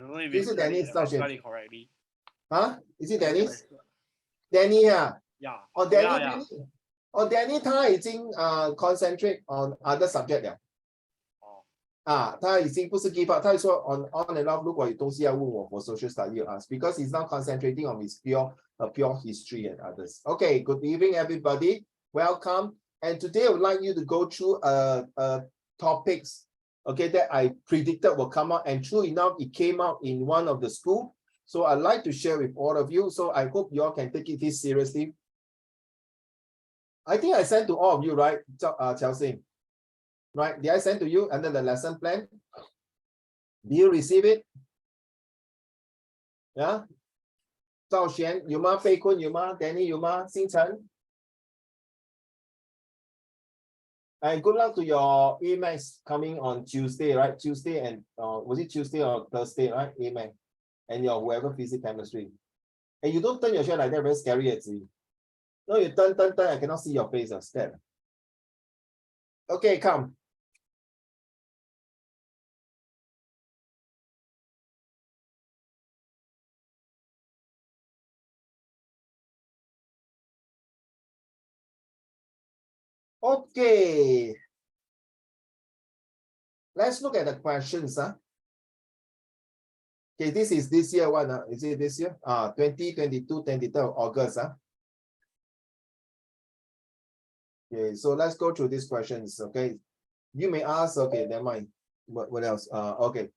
I don't know if Is it Dennis? if I spell it correctly. Huh? Is it Dennis? Yeah. Danny, yeah. Yeah. Or Danny, Yeah, yeah. Danny. Or Danny 他已经concentrate on other subject 了。他已经不是 give up， 他说 on and off， 如果有东西要问我 for social study you ask because he's now concentrating on his pure history and others. Okay, good evening everybody. Welcome. And today I would like you to go through topics, okay, that I predicted will come out, and true enough, it came out in one of the school. So I'd like to share with all of you. So I hope you all can take it seriously. I think I sent to all of you, right, Chelsea? Right? Did I send to you under the lesson plan? Do you receive it? Yeah? Zhao Xuan, you ma, Fei Kun, you ma, Danny, you ma, Xing Chen. And good luck to your AMAX coming on Tuesday, right? Tuesday and was it Tuesday or Thursday, right? AMAX. And your whoever physics chemistry. And you don't turn your shirt like that, very scary at you. No, you turn, I cannot see your face. Step. Okay, come. Okay. Let's look at the questions. Okay, this is this year one. Is it this year? 2022, 23 August. Okay, so let's go through these questions. Okay. You may ask, okay, never mind. What else? Okay.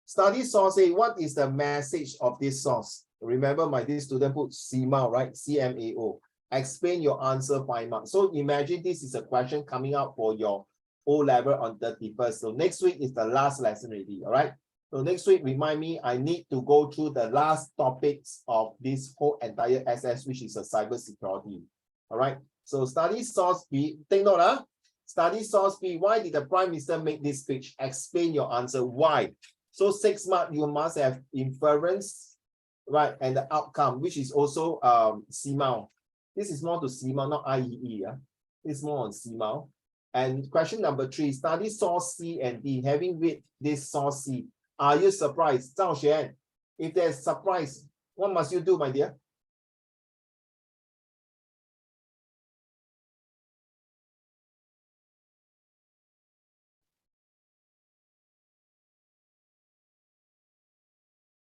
Study source A, what is the message of this source? Remember, this student put CMAO, right? CMAO. Explain your answer 5 marks. So imagine this is a question coming out for your O level on 31st. So next week is the last lesson already, all right? So next week, remind me, I need to go through the last topics of this whole entire SS, which is a cybersecurity, all right? So study source B, take note, Study source B, why did the Prime Minister make this speech? Explain your answer, why? So 6 marks, you must have inference, right? And the outcome, which is also CMAO. This is more to CMAO, not IEE. Yeah? It's more on CMAO. And question number 3, study source C and D. Having read this source C, are you surprised? Zhao Xuan, if there's surprise, what must you do, my dear?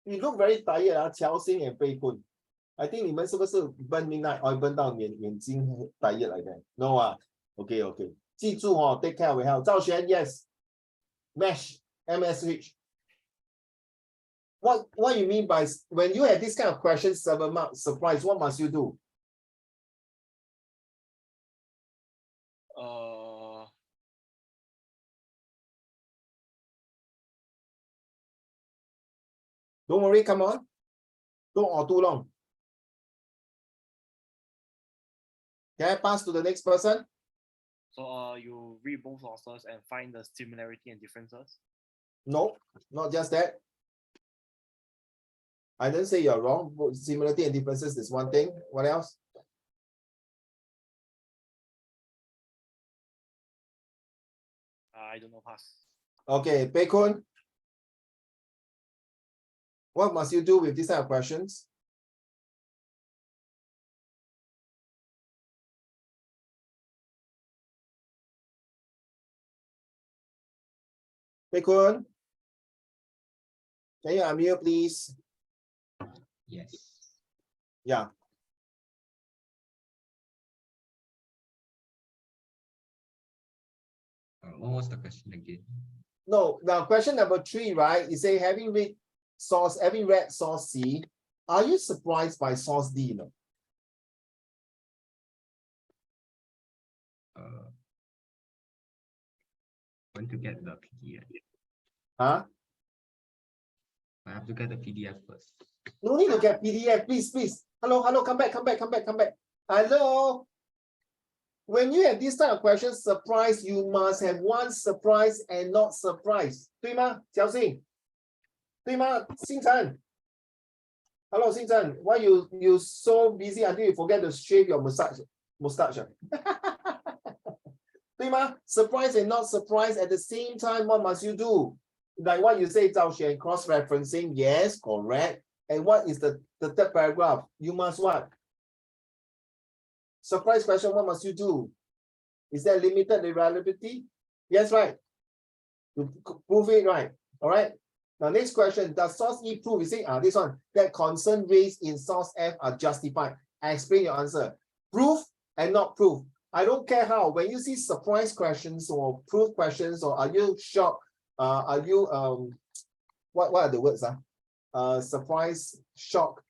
You look very tired, Chelsea and Fei Kun. I think 你们是不是 burn midnight oil burn 到眼睛 tired like that? No, okay. 记住take care of your health. 赵璇, yes. Mesh, MSH. What you mean by when you have this kind of question, 7 marks, surprise, what must you do? Don't worry, come on. Don't too long. Can I pass to the next person? So you read both sources and find the similarity and differences? No, not just that. I didn't say you're wrong. Similarity and differences is one thing. What else? I don't know, pass. Okay, Pei Kun. What must you do with these type of questions? Pei Kun, can you unmute, please? Yes. Yeah. What was the question again? No, now question number 3, right? You say having read source C, are you surprised by source D? No? Want to get the PDF. Huh? I have to get the PDF first. No need to get PDF, please. Hello, come back. Hello. When you have this type of questions, surprise, you must have one surprise and not surprise. 对吗？小新。对吗？星辰。Hello, 星辰. Why you so busy until you forget to shave your mustache? 对吗？ Surprise and not surprise at the same time, what must you do? Like what you say, Zhao Xuan, cross-referencing, yes, correct. And what is the third paragraph? You must what? Surprise question, what must you do? Is there limited reliability? Yes, right. To prove it, right? All right. Now, next question, does source E prove? You see, this one, that concern raised in source F are justified. Explain your answer. Proof and not proof. I don't care how. When you see surprise questions or proof questions, or are you shocked? Are you what are the words? Surprise, shock.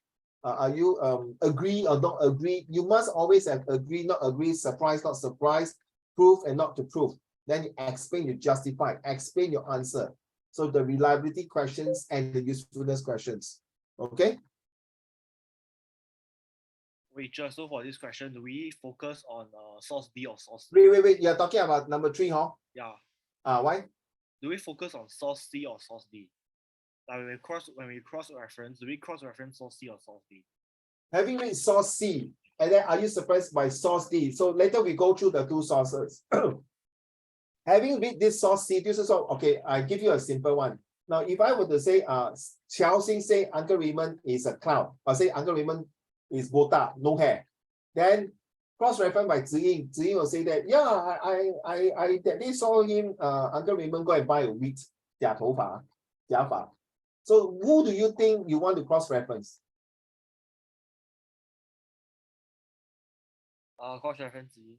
Are you agree or not agree? You must always have agree, not agree, surprise, not surprise, proof and not to prove. Then you explain, you justify, explain your answer. So the reliability questions and the usefulness questions. Okay. Wait, just so for this question, do we focus on source B or source C? Wait. You're talking about number 3, huh? Yeah. Why? Do we focus on source C or source D? Like when we cross reference, do we cross reference source C or source D? Having read source C, and then are you surprised by source D? So later we go through the two sources. Having read this source C, this is all, okay, I give you a simple one. Now, if I were to say, Qiao Xing say Uncle Raymond is a clown, or say Uncle Raymond is botak, no hair, then cross-reference by Ziying will say that, yeah, I that day saw him, Uncle Raymond go and buy a wheat, 假头发, 假发. So who do you think you want to cross-reference? Cross-reference Ziying.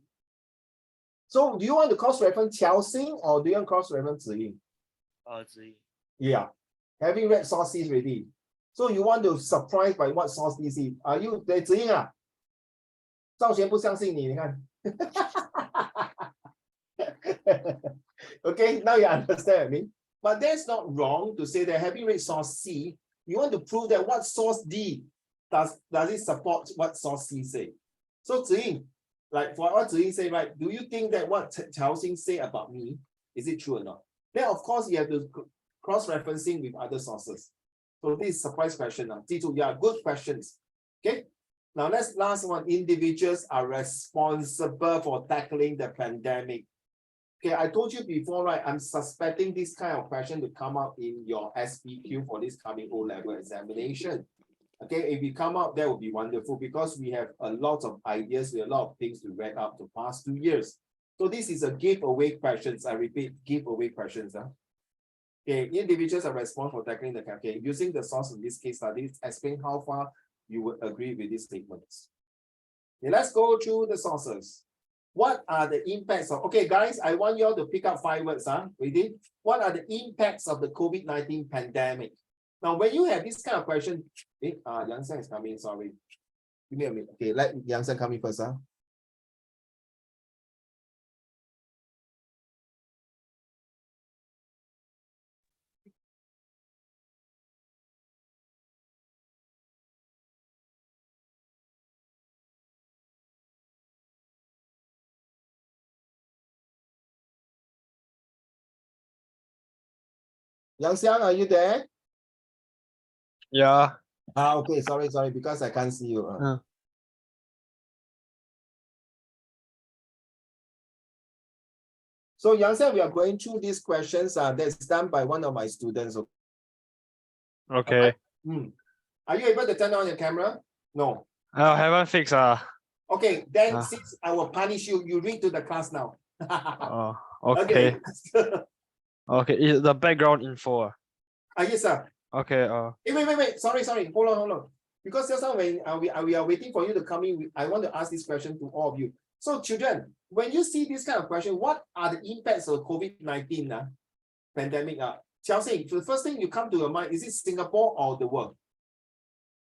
So do you want to cross-reference Qiao Xing or do you want to cross-reference Ziying? Ziying. Yeah, having read source C already. So you want to surprise by what source D see? Are you there, Ziying 啊？赵贤不相信你，你看。Okay, now you understand me. But that's not wrong to say that having read source C, you want to prove that what source D does it support what source C say? So Ziying, like for what Ziying say, right? Do you think that what Qiao Xing say about me, is it true or not? Then of course you have to cross-referencing with other sources. So this is surprise question now. Yeah, good questions. Okay. Now let's last one. Individuals are responsible for tackling the pandemic. Okay, I told you before, right? I'm suspecting this kind of question to come out in your SPQ for this coming O-level examination. Okay, if you come out, that would be wonderful because we have a lot of ideas, we have a lot of things to read up the past 2 years. So this is a giveaway questions. I repeat, giveaway questions. Okay, individuals are responsible for tackling the campaign. Using the source in this case study, explain how far you would agree with these statements. Okay, let's go through the sources. What are the impacts of, okay, guys, I want you all to pick up 5 words. Ready? What are the impacts of the COVID-19 pandemic? Now, when you have this kind of question, Yang Sang is coming, sorry. Give me a minute. Okay, let Yang Sang come in first. Yang Xiang, are you there? Yeah. Okay, sorry, because I can't see you. So Yang Xiang, we are going through these questions that's done by one of my students. Okay. Are you able to turn on your camera? No. I haven't fixed. Okay, then since I will punish you, you read to the class now. Okay. Okay, is the background info. Yes, sir. Okay. Wait. Sorry. Hold on. Because just now when we are waiting for you to come in, I want to ask this question to all of you. So children, when you see this kind of question, what are the impacts of COVID-19 pandemic? Qiao Xing, the first thing you come to your mind, is it Singapore or the world?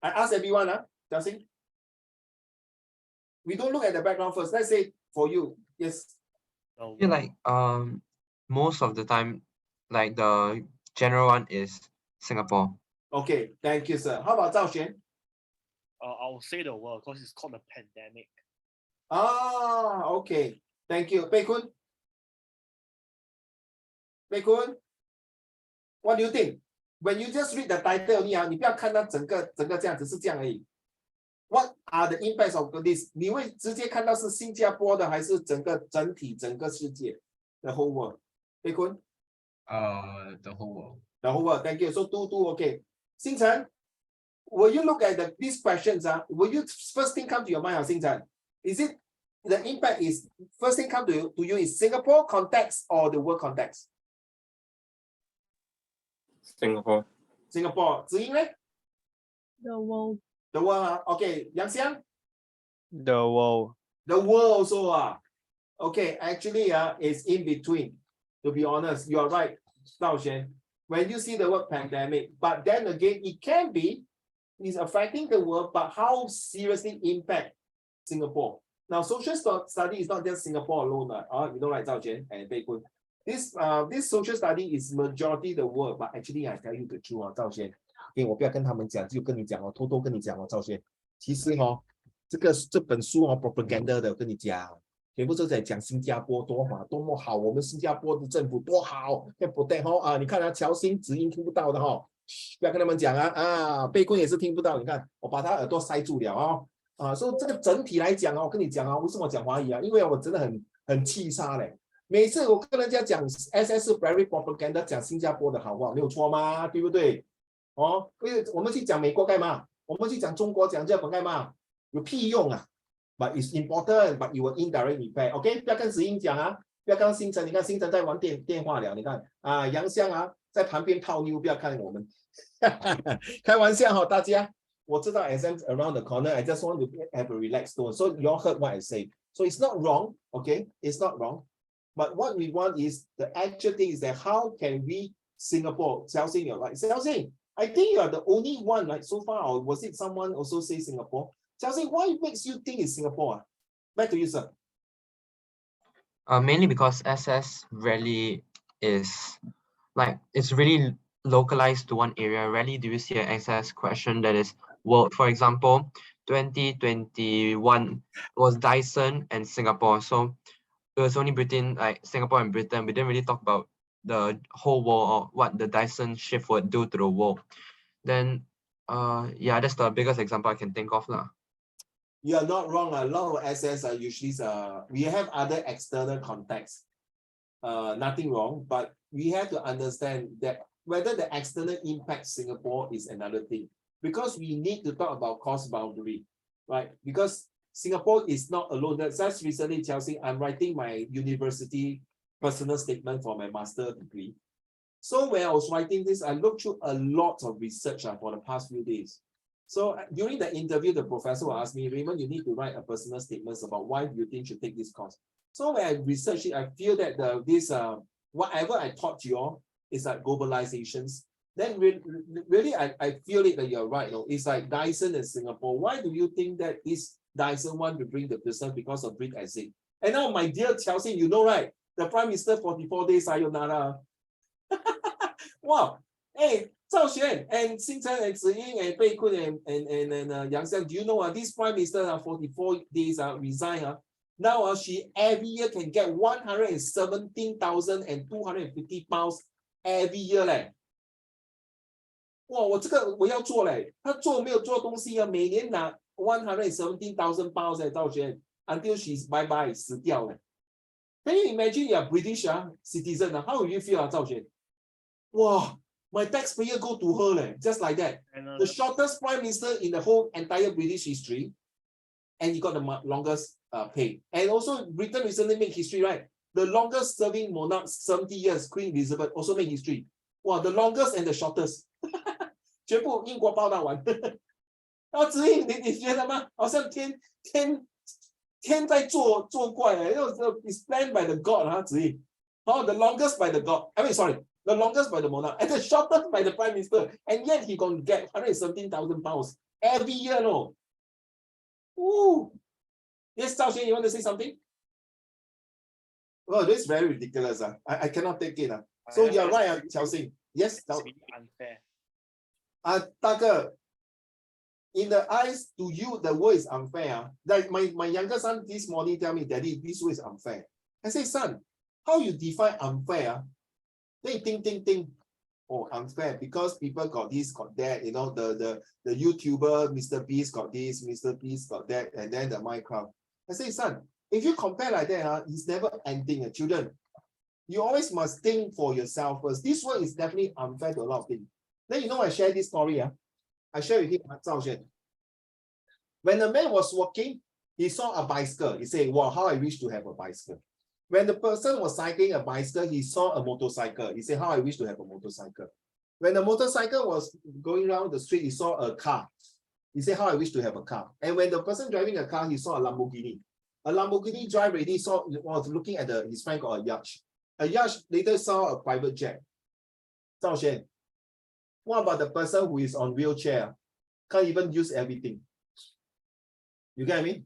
I ask everyone, Qiao Xing. We don't look at the background first. Let's say for you, yes. I feel like most of the time, like the general one is Singapore. Okay, thank you, sir. How about Zhao Xuan? I will say the world because it's called a pandemic. Okay. Thank you. Pei Kun? What do you think? When you just read the title only, 你不要看它整个这样，只是这样而已。What are the impacts of this? 你会直接看到是新加坡的，还是整个世界 the whole world? 贝坤 The whole world. The whole world. Thank you. So 2-2. Okay. Xing Chen, will you look at these questions? Will you first thing come to your mind, Xing Chen? Is it the impact is first thing come to you is Singapore context or the world context? Singapore. Singapore. Ziying, right? The world. The world. Okay. Yang Xiang? The world. The world also. Okay. Actually, it's in between. To be honest, you are right, Zhao Xuan. When you see the word pandemic, but then again, it can be is affecting the world, but how seriously impact Singapore? Now, social study is not just Singapore alone. You know, like Zhao Xuan and Bei Kun. This social study is majority the world, but actually I tell you the truth, 赵轩，我不要跟他们讲，就跟你讲偷偷跟你讲赵轩，其实这本书propaganda 的，我跟你讲，全部都在讲新加坡多么好，我们新加坡的政府多好，要 protect 你看乔欣直音听不到的不要跟他们讲贝坤也是听不到，你看我把他耳朵塞住了所以这个整体来讲我跟你讲为什么讲华语因为我真的很气煞嘞。每次我跟人家讲 SS very propaganda 讲新加坡的好话没有错吗？对不对？因为我们去讲美国干嘛？我们去讲中国讲日本干嘛？有屁用？But it's important, but you will indirect effect. OK， 不要跟子英讲不要跟星辰，你看星辰在玩电话了，你看杨香在旁边泡妞，不要看我们，开玩笑大家。我知道 exam around the corner. I just want to have a relaxed tone. So you all heard what I say. So it's not wrong. OK, it's not wrong. But what we want is the actual thing is that how can we Singapore? Xiaoxing, you're right. Xiaoxing, I think you are the only one like so far, or was it someone also say Singapore? Xiaoxing, why makes you think it's Singapore? Back to you, sir. Mainly because SS rarely is like it's really localized to one area. Rarely do you see an SS question that is world. For example, 2021 was Dyson and Singapore. So it was only between like Singapore and Britain. We didn't really talk about the whole world or what the Dyson shift would do to the world. Then yeah, that's the biggest example I can think of lah. You are not wrong. A lot of SS are usually we have other external contexts. Nothing wrong, but we have to understand that whether the external impact Singapore is another thing, because we need to talk about cost boundary, right? Because Singapore is not alone. Just recently, Chelsea, I'm writing my university personal statement for my master's degree. So when I was writing this, I looked through a lot of research for the past few days. So during the interview, the professor will ask me, Raymond, you need to write a personal statement about why you think you should take this course. So when I research it, I feel that whatever I taught you all is like globalizations. Then really, I feel it that you're right. It's like Dyson in Singapore. Why do you think that this Dyson want to bring the business because of Brexit? And now, my dear Chelsea, you know, right? The Prime Minister 44 days, sayonara. Wow. Hey, Zhao Xuan and Xing Chen and Ziying and Bei Kun and Yang Xiang, do you know this Prime Minister 44 days resign? Now she every year can get 117,250 pounds every year 哇，我要做他做没有做东西每年拿 117,000 pounds 赵轩 until she's bye bye 死掉Can you imagine you're British citizen how will you feel 赵轩 哇 my taxpayer go to her just like that. The shortest prime minister in the whole entire British history, and he got the longest pay. And also Britain recently made history, right? The longest serving monarch, 70 years, Queen Elizabeth, also made history. Wow, the longest and the shortest. 全部英国报道完。子英，你觉得吗？好像天在作怪It's planned by the god 子英。the longest by the god. I mean, sorry. The longest by the monarch and the shortest by the prime minister, and yet he can get 117,000 pounds every year. No. Ooh. Yes, Zhao Xuan, you want to say something? Well, this is very ridiculous. I cannot take it. So you're right, Chelsea. Yes, it's really unfair. 大哥, in the eyes to you, the world is unfair. Like my younger son this morning tell me, Daddy, this world is unfair. I say, son, how you define unfair? They think, oh, unfair because people got this, got that, you know, the YouTuber, Mr. Beast got this, Mr. Beast got that, and then the Minecraft. I say, son, if you compare like that, it's never ending. Children, You always must think for yourself first. This one is definitely unfair to a lot of things. Then you know I share this story. I share with him Zhao Xuan. When the man was walking, he saw a bicycle. He said, wow, how I wish to have a bicycle. When the person was cycling a bicycle, he saw a motorcycle. He said, how I wish to have a motorcycle. When the motorcycle was going around the street, he saw a car. He said, how I wish to have a car. And when the person driving a car, he saw a Lamborghini. A Lamborghini driver already was looking at his friend got a yacht. A yacht later saw a private jet. Zhao Xuan, what about the person who is on wheelchair? Can't even use everything. You get what I mean?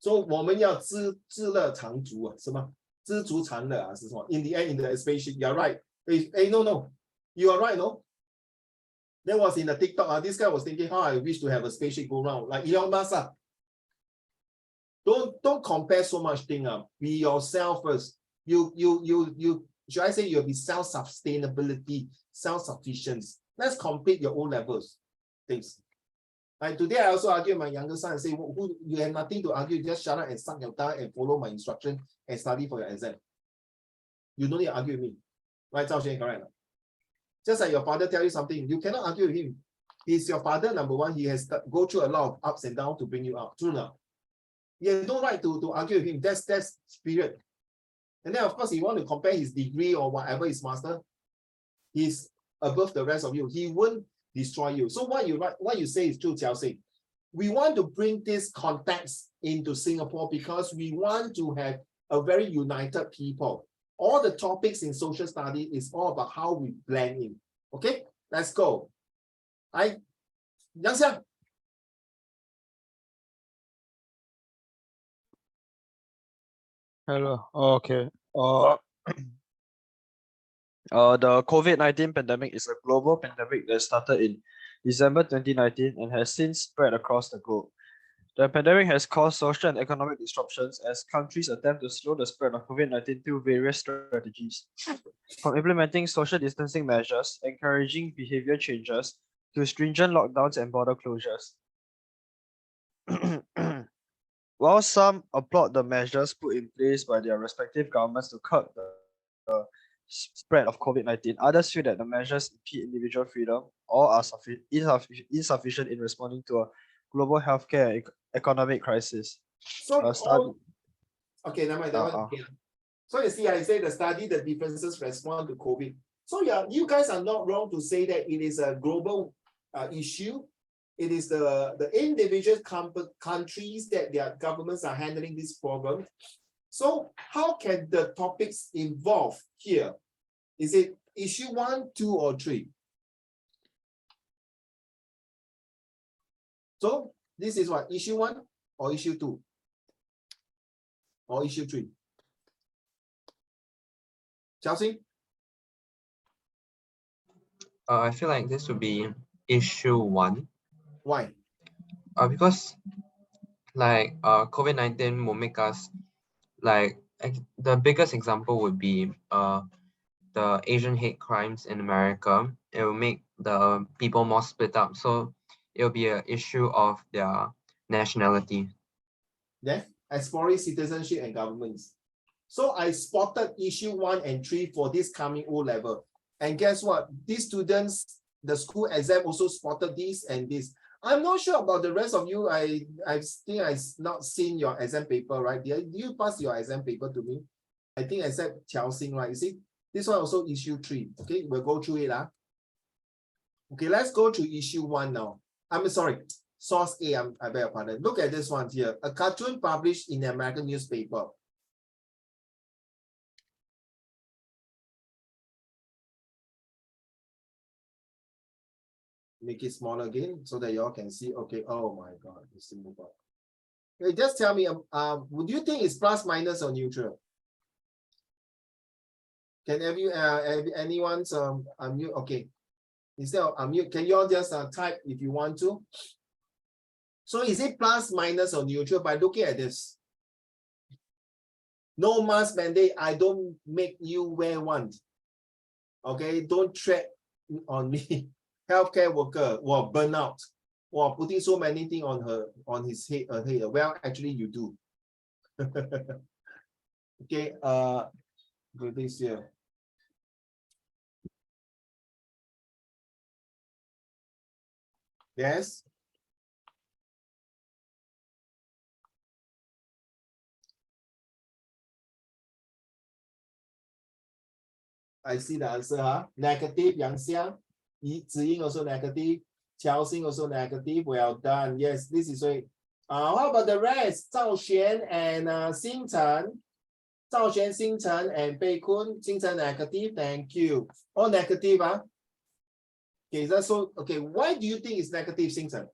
So 我们要知乐长足啊，是吗？知足常乐啊，是什么 ？In the end, in the spaceship, you're right. Hey, no, you are right, no? That was in the TikTok. This guy was thinking how I wish to have a spaceship go round like Elon Musk. Don't compare so much thing up. Be yourself first. You should I say you'll be self-sustainability, self-sufficiency. Let's complete your own levels. Things. Like today, I also argue with my younger son and say, you have nothing to argue, just shut up and suck your thumb and follow my instruction and study for your exam. You don't need to argue with me. Right, Zhao Xuan, correct? Just like your father tell you something, you cannot argue with him. He's your father, number one. He has to go through a lot of ups and downs to bring you up. True enough. You have no right to argue with him. That's period. And then, of course, you want to compare his degree or whatever his master, he's above the rest of you. He won't destroy you. So what you say is true, Jiao Xing. We want to bring this context into Singapore because we want to have a very united people. All the topics in social studies is all about how we blend in. Okay, let's go. Yang Xiang. Hello. Okay. The COVID-19 pandemic is a global pandemic that started in December 2019 and has since spread across the globe. The pandemic has caused social and economic disruptions as countries attempt to slow the spread of COVID-19 through various strategies, from implementing social distancing measures, encouraging behavior changes, to stringent lockdowns and border closures. While some applaud the measures put in place by their respective governments to curb the spread of COVID-19, others feel that the measures impede individual freedom or are insufficient in responding to a global healthcare and economic crisis. So okay, never mind. Okay. So you see, I say the study the differences respond to COVID. So yeah, you guys are not wrong to say that it is a global issue. It is the individual countries that their governments are handling this problem. So how can the topics evolve here? Is it issue 1, 2, or 3? So this is what, issue 1 or issue 2? Or issue 3? Chelsea? I feel like this would be issue 1. Why? Because like COVID-19 will make us like the biggest example would be the Asian hate crimes in America. It will make the people more split up, so it will be an issue of their nationality. Then exploring citizenship and governments. So I spotted issue 1 and 3 for this coming O level. And guess what? These students, the school exam also spotted this and this. I'm not sure about the rest of you. I think I've not seen your exam paper, right? Did you pass your exam paper to me? I think except Qiao Xing, right? You see, this one also issue 3. Okay, we'll go through it. Okay, let's go to issue 1 now. I'm sorry, source A, I beg your pardon. Look at this one here. A cartoon published in the American newspaper. Make it smaller again so that y'all can see. Okay, oh my God, this thing move up. Okay, just tell me, would you think it's plus, minus, or neutral? Can anyone's unmute? Okay, instead of unmute, can you all just type if you want to? So is it plus, minus, or neutral by looking at this? No mask mandate. I don't make you wear one. Okay, don't tread on me. Healthcare worker or burnout or putting so many things on his head. Well, actually you do. Okay. with this year? Yes. I see the answer, huh? Negative, Yang Xiang. Ziying also negative. Qiao Xing also negative. Well done. Yes, this is right. How about the rest? Zhao Xuan and Xing Chen. Zhao Xuan, Xing Chen, and Bei Kun. Xing Chen negative. Thank you. All negative, huh? Okay, that's so. Okay, why do you think it's negative, Xing Chen?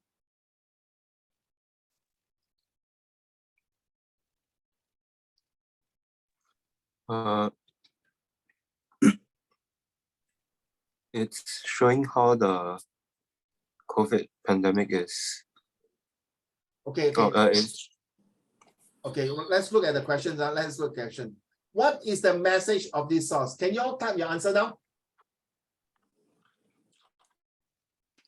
It's showing how the COVID pandemic is. Okay, okay, well, let's look at the questions. Let's look at the question. What is the message of this source? Can you all type your answer now?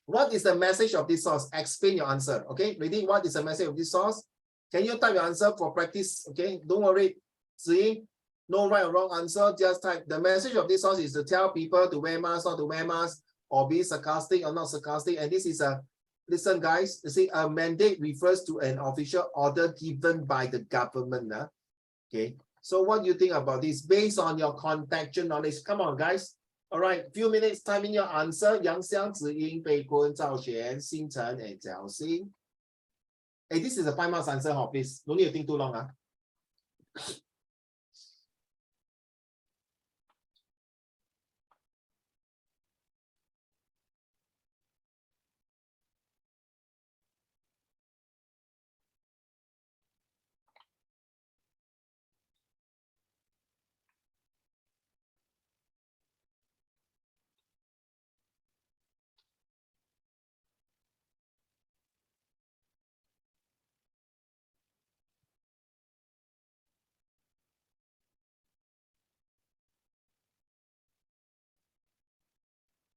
What is the message of this source? Explain your answer. Okay, ready? What is the message of this source? Can you type your answer for practice? Okay, don't worry. See, no right or wrong answer. Just type. The message of this source is to tell people to wear masks, not to wear masks, or be sarcastic or not sarcastic. And this is a, listen, guys. You see, a mandate refers to an official order given by the government. Okay. So what do you think about this? Based on your contextual knowledge, come on, guys. All right, few minutes time in your answer. Yang Xiang, Ziying, Bei Kun, Zhao Xuan, Xing Chen, and Jiao Xing. Hey, this is a 5 marks answer, please. No need to think too long.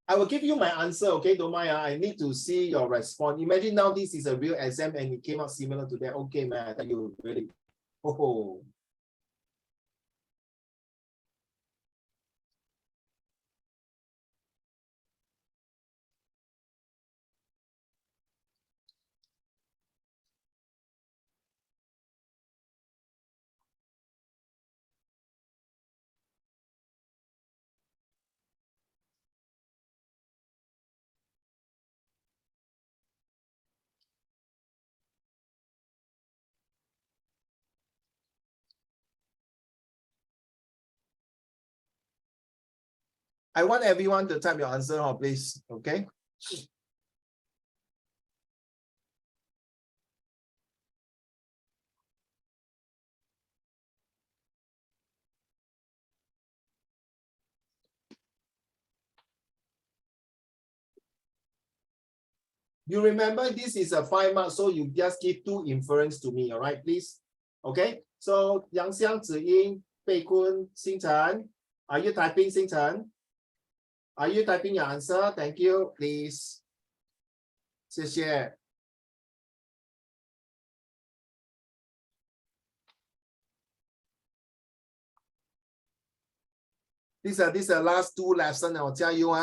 I will give you my answer, okay? Don't mind. I need to see your response. Imagine now this is a real exam and it came out similar to that. Okay, man, I tell you really. Oh. I want everyone to type your answer, please. Okay. You remember this is a 5 marks, so you just give 2 inference to me, all right, please? Okay. So Yang Xiang, Ziying, Bei Kun, Xing Chen. Are you typing, Xing Chen? Are you typing your answer? Thank you, please. 谢谢. These are the last 2 lessons. I'll tell you,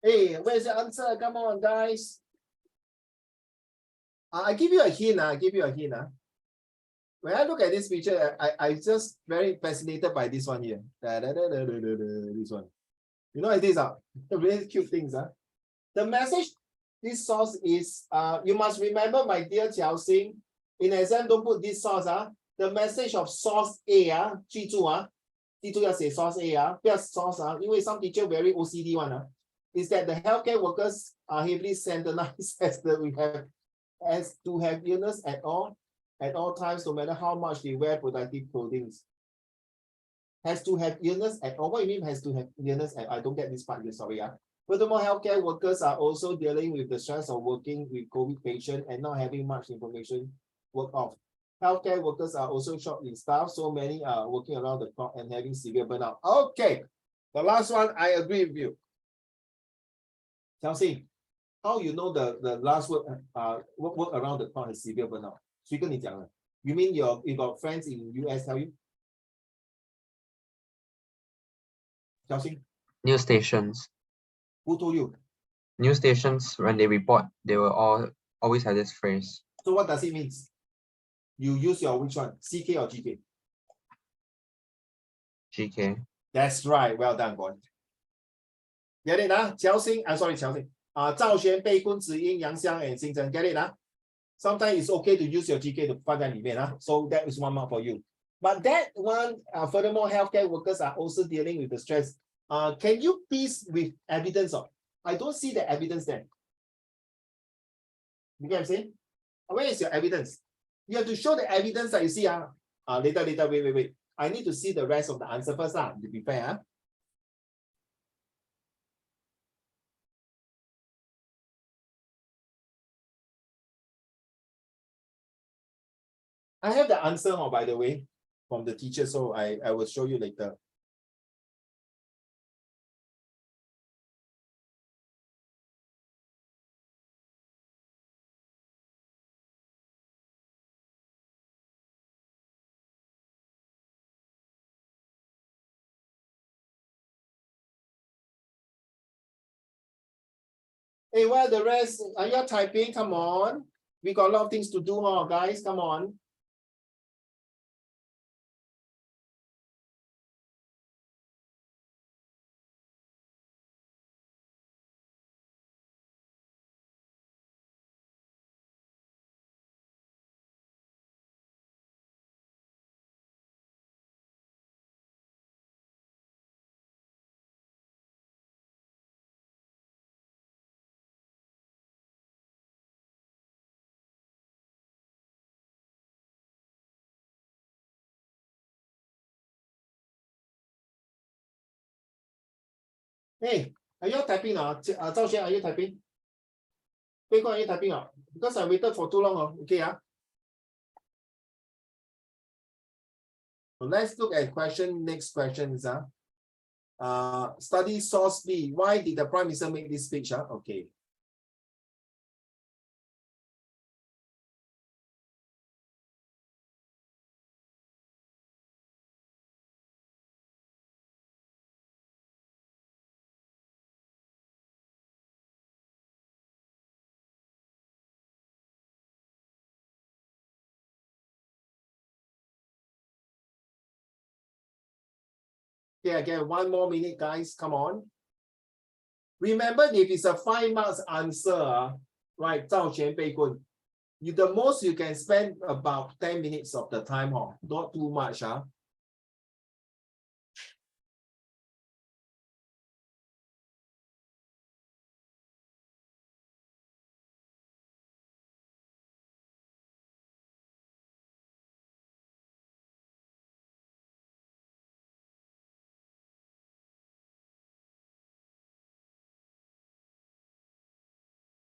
Hey, where's the answer? Come on, guys. I give you a hint. I give you a hint. When I look at this picture, I just very fascinated by this one here. This one. You know what these are really cute things. The message, this source is, you must remember, my dear Jiao Xing, in exam, don't put this source, the message of source A, 记住要写 source A, 不要 source, 因为 some teacher very OCD one, is that the healthcare workers are heavily centralized as to have illness at all times, no matter how much they wear protective clothing. Has to have illness at all. What do you mean has to have illness? I don't get this part. Sorry. Furthermore, healthcare workers are also dealing with the stress of working with COVID patients and not having much information work off. Healthcare workers are also short in staff, so many are working around the clock and having severe burnout. Okay, the last one, I agree with you. Chelsea, how you know the last word work around the clock is severe burnout? 谁跟你讲的? You mean you got friends in US tell you? Chelsea, News stations. who told you? News stations, when they report, they will always have this phrase. So what does it mean? You use your which one? CK or GK? GK. That's right. Well done, boy. Get it, Qiao I'm sorry, Qiao Zhao Xuan, Bei Kun, Ziyin, Yang Xiang, and Xing Zhen. Get it, Sometimes it's okay to use your GK to find that. So that is 1 mark for you. But that one, furthermore, healthcare workers are also dealing with the stress. Can you please with evidence of? I don't see the evidence there. You get what I'm saying? Where is your evidence? You have to show the evidence that you see. Later, wait. I need to see the rest of the answer first, to be fair. I have the answer, by the way, from the teacher, so I will show you later. Hey, where are the rest? Are you typing? Come on. We got a lot of things to do, guys. Come on. Hey, are you typing? Zhao Xuan, are you typing? Wait, are you typing? Because I waited for too long. Okay, So let's look at next question is study source B. Why did the Prime Minister make this speech? Okay. Okay, again, 1 more minute, guys. Come on. Remember, if it's a 5 marks answer, right? Zhao Xuan Bei Kun. The most you can spend about 10 minutes of the time, not too much.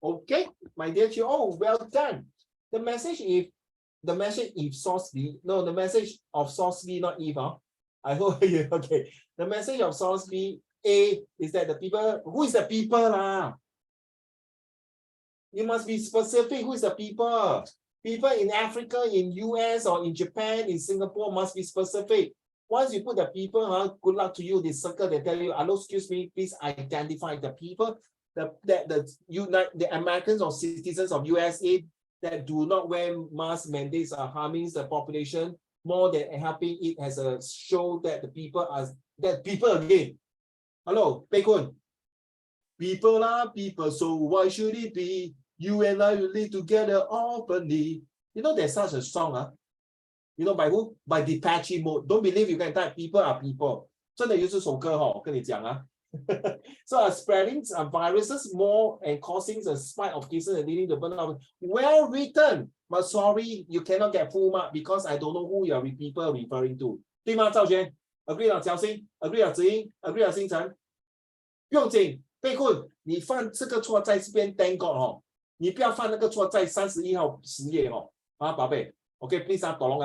Okay, my dear children. Oh, well done. The message if source B, no, the message of source B, not if. I hope you okay. The message of source B, A, is that the people, who is the people? You must be specific. Who is the people? People in Africa, in US, or in Japan, in Singapore must be specific. Once you put the people, good luck to you. They circle, they tell you, hello, excuse me, please identify the people. The Americans or citizens of USA that do not wear mask mandates are harming the population more than helping it as a show that the people are again. Hello, Bei Kun. People are people, so why should it be? You and I will live together openly. You know, there's such a song, you know by who? By Depeche Mode. Don't believe you can type people are people. 真的有这首歌我跟你讲啊。So spreading viruses more and causing a spike of cases and leading to burnout. Well written, but sorry, you cannot get full mark because I don't know who your people referring to. 对吗，赵轩 ？Agree 了，焦星 ？Agree 了，子英 ？Agree 了，星辰？不用紧，被困，你犯这个错在这边 thank God 你不要犯那个错在31号10页宝贝。Okay, please 躲龙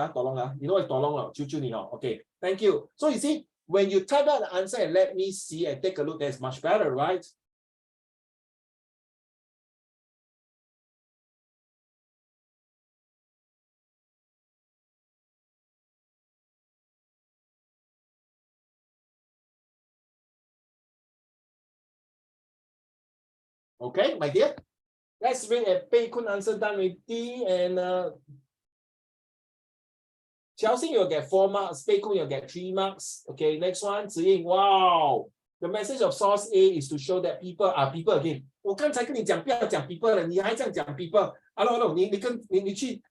you know what 躲龙了，求求你Okay, thank you. So you see, when you type out the answer and let me see and take a look, that's much better, right? Okay, my dear. Let's read a Beikun answer done with D and Chelsea, you'll get 4 marks. Beikun, you'll get 3 marks. Okay, next one. Ziying, wow. The message of source A is to show that people are people again. 我刚才跟你讲不要讲 people 了，你还这样讲 people。Hello， 你去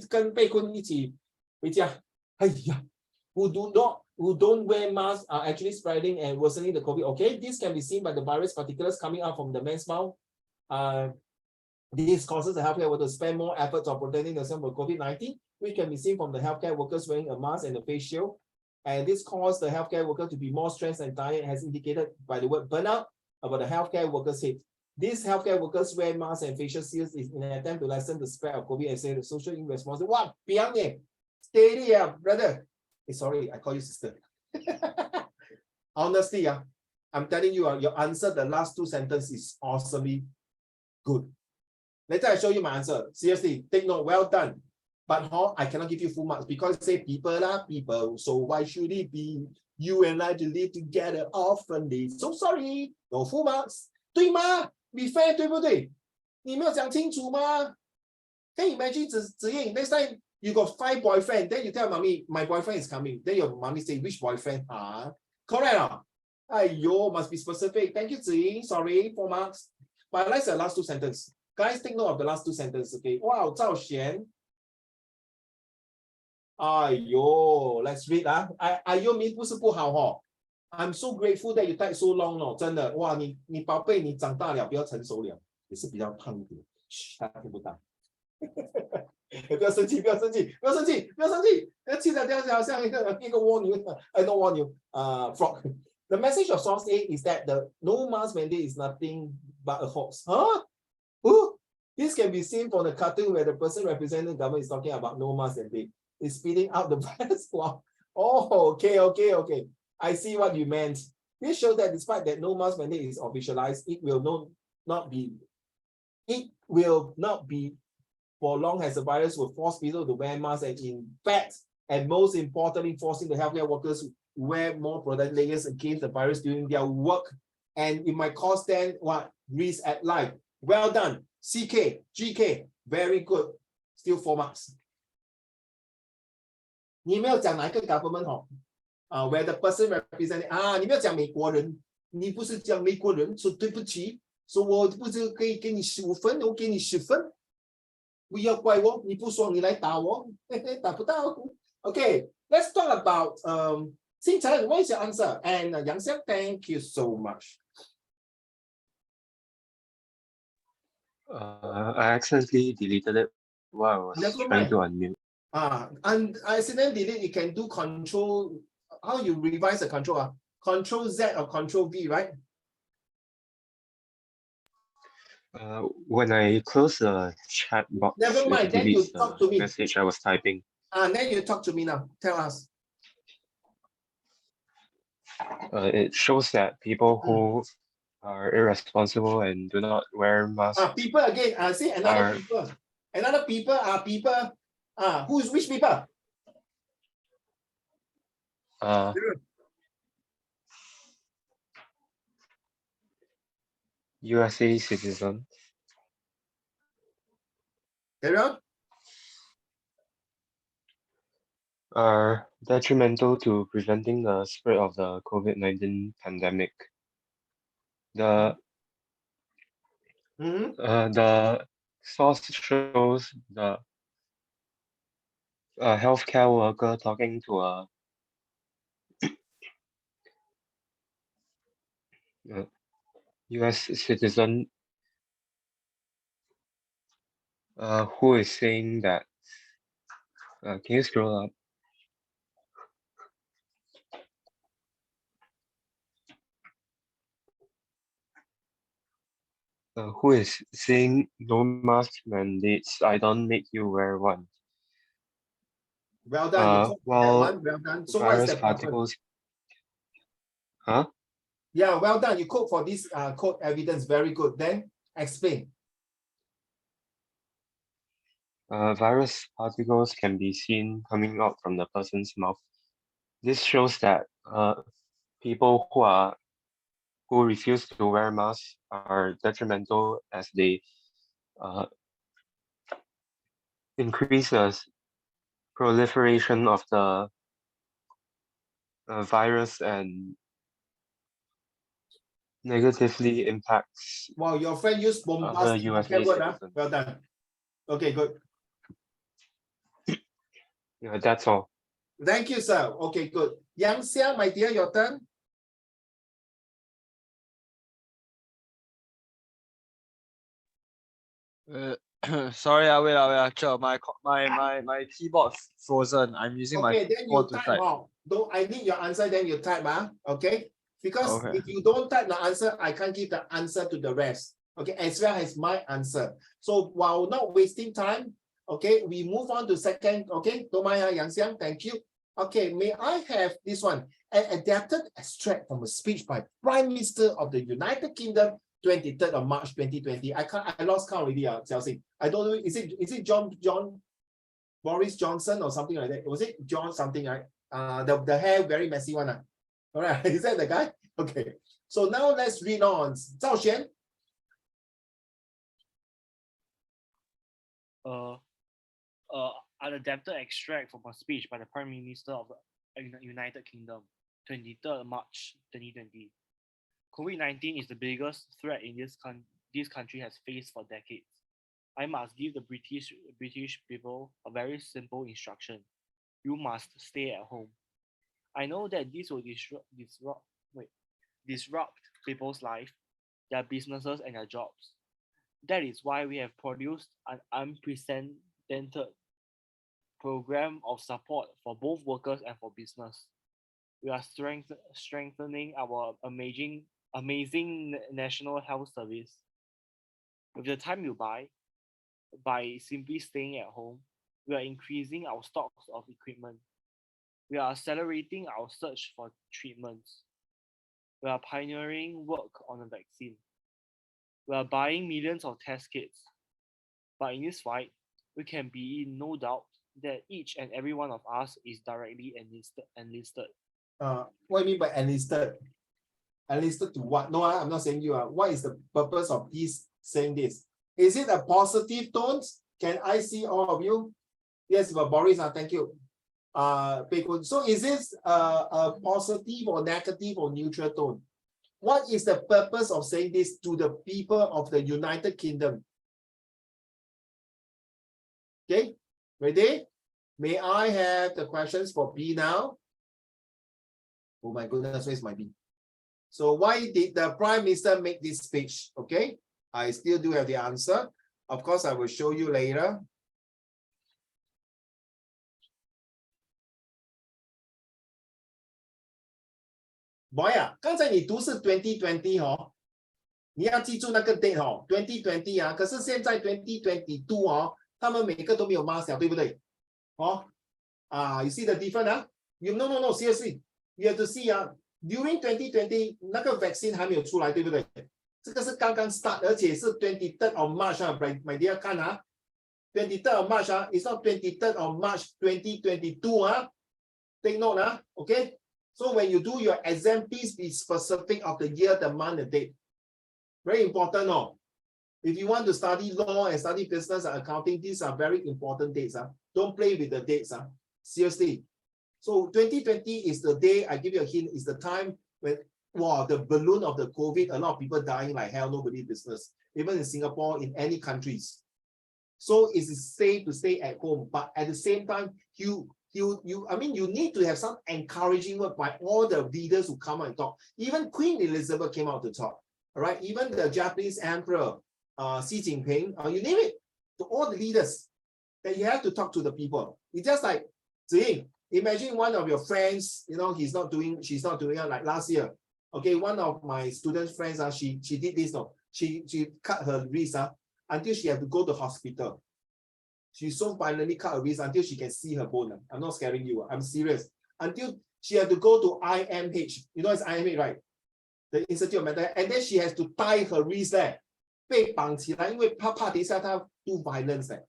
跟贝坤一起回家。哎呀 ，who don't wear masks are actually spreading and worsening the COVID. Okay, this can be seen by the virus particles coming out from the man's mouth. This causes the healthcare workers to spend more efforts on protecting themselves from COVID-19, which can be seen from the healthcare workers wearing a mask and a face shield. And this caused the healthcare worker to be more stressed and tired, as indicated by the word burnout about the healthcare workers hit. These healthcare workers wear masks and facial shields in an attempt to lessen the spread of COVID and say the social irresponsible. What? Beyond it. Steady, brother. Hey, sorry, I call you sister. Honestly, I'm telling you, your answer, the last 2 sentences is awesomely good. Later, I show you my answer. Seriously, take note. Well done. But I cannot give you full marks because it say people are people. So why should it be you and I to live together oftenly? So sorry, no full marks. 对吗 ？Be fair， 对不对？你没有讲清楚吗？ Can you imagine 子英 next time you got 5 boyfriend, then you tell mommy my boyfriend is coming. Then your mommy say which boyfriend? Correct. Aiyo, must be specific. Thank you, Ziying. Sorry, 4 marks. But I like the last 2 sentences. Guys, take note of the last 2 sentences. Okay. Wow, Zhao Xian. Aiyo, let's read. Aiyo means 不是不好I'm so grateful that you type so long 真的哇，你宝贝，你长大了，比较成熟了，也是比较胖一点。他听不到。不要生气，不要生气，不要生气，不要生气！气得好像一个蜗牛，I don't want you, frog. The message of source A is that the no mask mandate is nothing but a hoax. This can be seen from the cartoon where the person representing the government is talking about no mask mandate. Is spitting out the virus. Wow. Oh, okay. I see what you meant. This shows that despite that no mask mandate is officialized, it will not be for long as the virus will force people to wear masks and in fact, and most importantly, forcing the healthcare workers to wear more protective layers against the virus during their work. And it might cause them risk at life. Well done. CK, GK, very good. Still 4 marks. 你没有讲哪一个 government where the person representing 你没有讲美国人，你不是讲美国人，说对不起，说我不是可以给你15分，我给你10分，不要怪我，你不说你来打我，打不到。Okay, let's talk about Xing Chen, what is your answer? And Yang Xiang, thank you so much. I accidentally deleted it while I was Never trying mind. to unmute. And accident delete, you can do control. How you revise the control? Control Z or Control V, right? When I close the chat box, Never mind, it then you deletes talk to the me. message I was typing. Then you talk to me now. Tell us. It shows that people who are irresponsible and do not wear masks People again. See another people. Another people are people. Which people? USA citizens. Aaron? Are detrimental to preventing the spread of the COVID-19 pandemic. The Mhm. The source shows the healthcare worker talking to a US citizen who is saying that, can you scroll up? Who is saying no mask mandates, I don't make you wear one. Well done. You quote that Well, one. Well done. So what is virus the purpose? particles, huh? Yeah, well done. You quote for this quote evidence. Very good. Then explain. Virus particles can be seen coming out from the person's mouth. This shows that people who refuse to wear masks are detrimental as they increase the proliferation of the virus and negatively impacts Wow, your friend used other bombastic USA word. citizens. Well done. Okay, good. Yeah, that's all. Thank you, sir. Okay, good. Yang Xiang, my dear, your turn. Sorry, wait, Cher. My keyboard frozen. I'm using my Okay, then you phone to type type. out. Don't I need your answer, then you type, okay? Because Okay. if you don't type the answer, I can't give the answer to the rest. Okay, as well as my answer. So while not wasting time, okay, we move on to second. Okay, don't mind, Yang Xiang, thank you. Okay, may I have this one? An adapted extract from a speech by Prime Minister of the United Kingdom, 23rd of March 2020. I lost count already, Xiao I don't know. Is it John Boris Johnson or something like that? Was it John something, right? The hair very messy one. All right, is that the guy? Okay. So now let's read on. Zhao Xuan. An adapted extract from a speech by the Prime Minister of the United Kingdom, 23rd March 2020. COVID-19 is the biggest threat this country has faced for decades. I must give the British people a very simple instruction. You must stay at home. I know that this will disrupt people's life, their businesses and their jobs. That is why we have produced an unprecedented program of support for both workers and for business. We are strengthening our amazing national health service. With the time you buy, by simply staying at home, we are increasing our stocks of equipment. We are accelerating our search for treatments. We are pioneering work on a vaccine. We are buying millions of test kits. But in this fight, we can be in no doubt that each and every one of us is directly enlisted. What do you mean by enlisted? Enlisted to what? No, I'm not saying you. What is the purpose of this saying this? Is it a positive tone? Can I see all of you? Yes, but Boris, thank you. So is this a positive or negative or neutral tone? What is the purpose of saying this to the people of the United Kingdom? Okay, ready? May I have the questions for B now? Oh my goodness, where's my B? So why did the Prime Minister make this speech? Okay, I still do have the answer. Of course, I will show you later. Boy 啊，刚才你读是 2020 哦，你要记住那个 date 哦 ，2020 啊，可是现在 2022 哦，他们每个都没有 mask 对不对？哦，you see the difference 啊 ？You no seriously, you have to see 啊 ，during 2020 那个 vaccine 还没有出来，对不对？这个是刚刚 start， 而且是 23rd of March 啊 ，my dear 看啊 ，23rd of March 啊 ，it's not 23rd of March 2022 啊 ，take note 啊 ，OK。So when you do your exam, please be specific of the year, the month, the date. Very important, no? If you want to study law and study business and accounting, these are very important dates. Don't play with the dates. Seriously. So 2020 is the day, I give you a hint, is the time when, wow, the balloon of the COVID, a lot of people dying like hell, nobody business. even in Singapore, in any countries. So it's safe to stay at home, but at the same time, you need to have some encouraging word by all the leaders who come out and talk. Even Queen Elizabeth came out to talk, all right? Even the Japanese Emperor, Xi Jinping, you name it, to all the leaders, that you have to talk to the people. It's just like, Ziying, imagine one of your friends, she's not doing like last year. Okay, one of my student friends, she did this, she cut her wrist until she had to go to hospital. She so violently cut her wrist until she can see her bone. I'm not scaring you, I'm serious. Until she had to go to IMH, it's IMH, right? The Institute of Mental Health, and then she has to tie her wrist there. 被绑起来，因为怕等一下她 do violence there.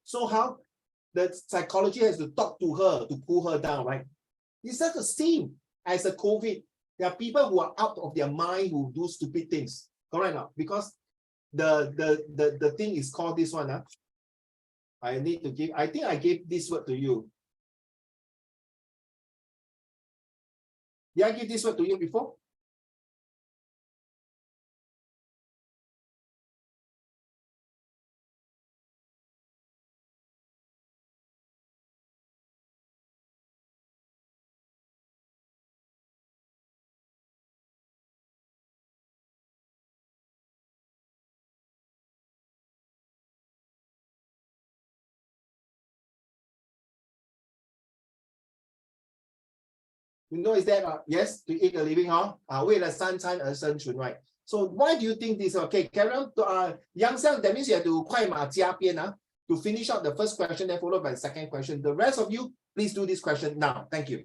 So how the psychology has to talk to her to pull her down, right? It's not the same as a COVID. There are people who are out of their mind who do stupid things. Correct now? Because the thing is called this one. I think I gave this word to you. Did I give this word to you before? Is that yes, to eat a living, 为了三餐而生存, right? So why do you think this? Okay, carry on to Yang Xiang, that means you have to 快马加鞭 to finish out the first question, then followed by the second question. The rest of you, please do this question now. Thank you.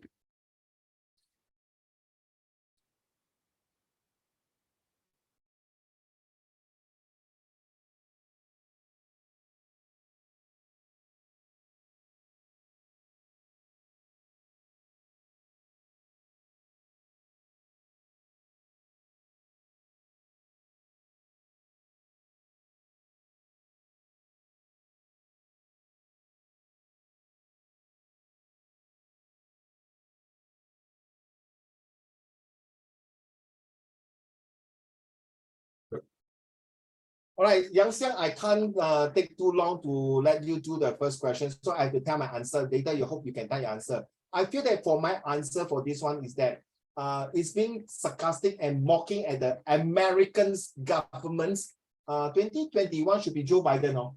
All right, Yang Xiang, I can't take too long to let you do the first question, so I have to tell my answer. Later, you hope you can tell your answer. I feel that for my answer for this one is that it's being sarcastic and mocking at the American government's 2021 should be Joe Biden, no?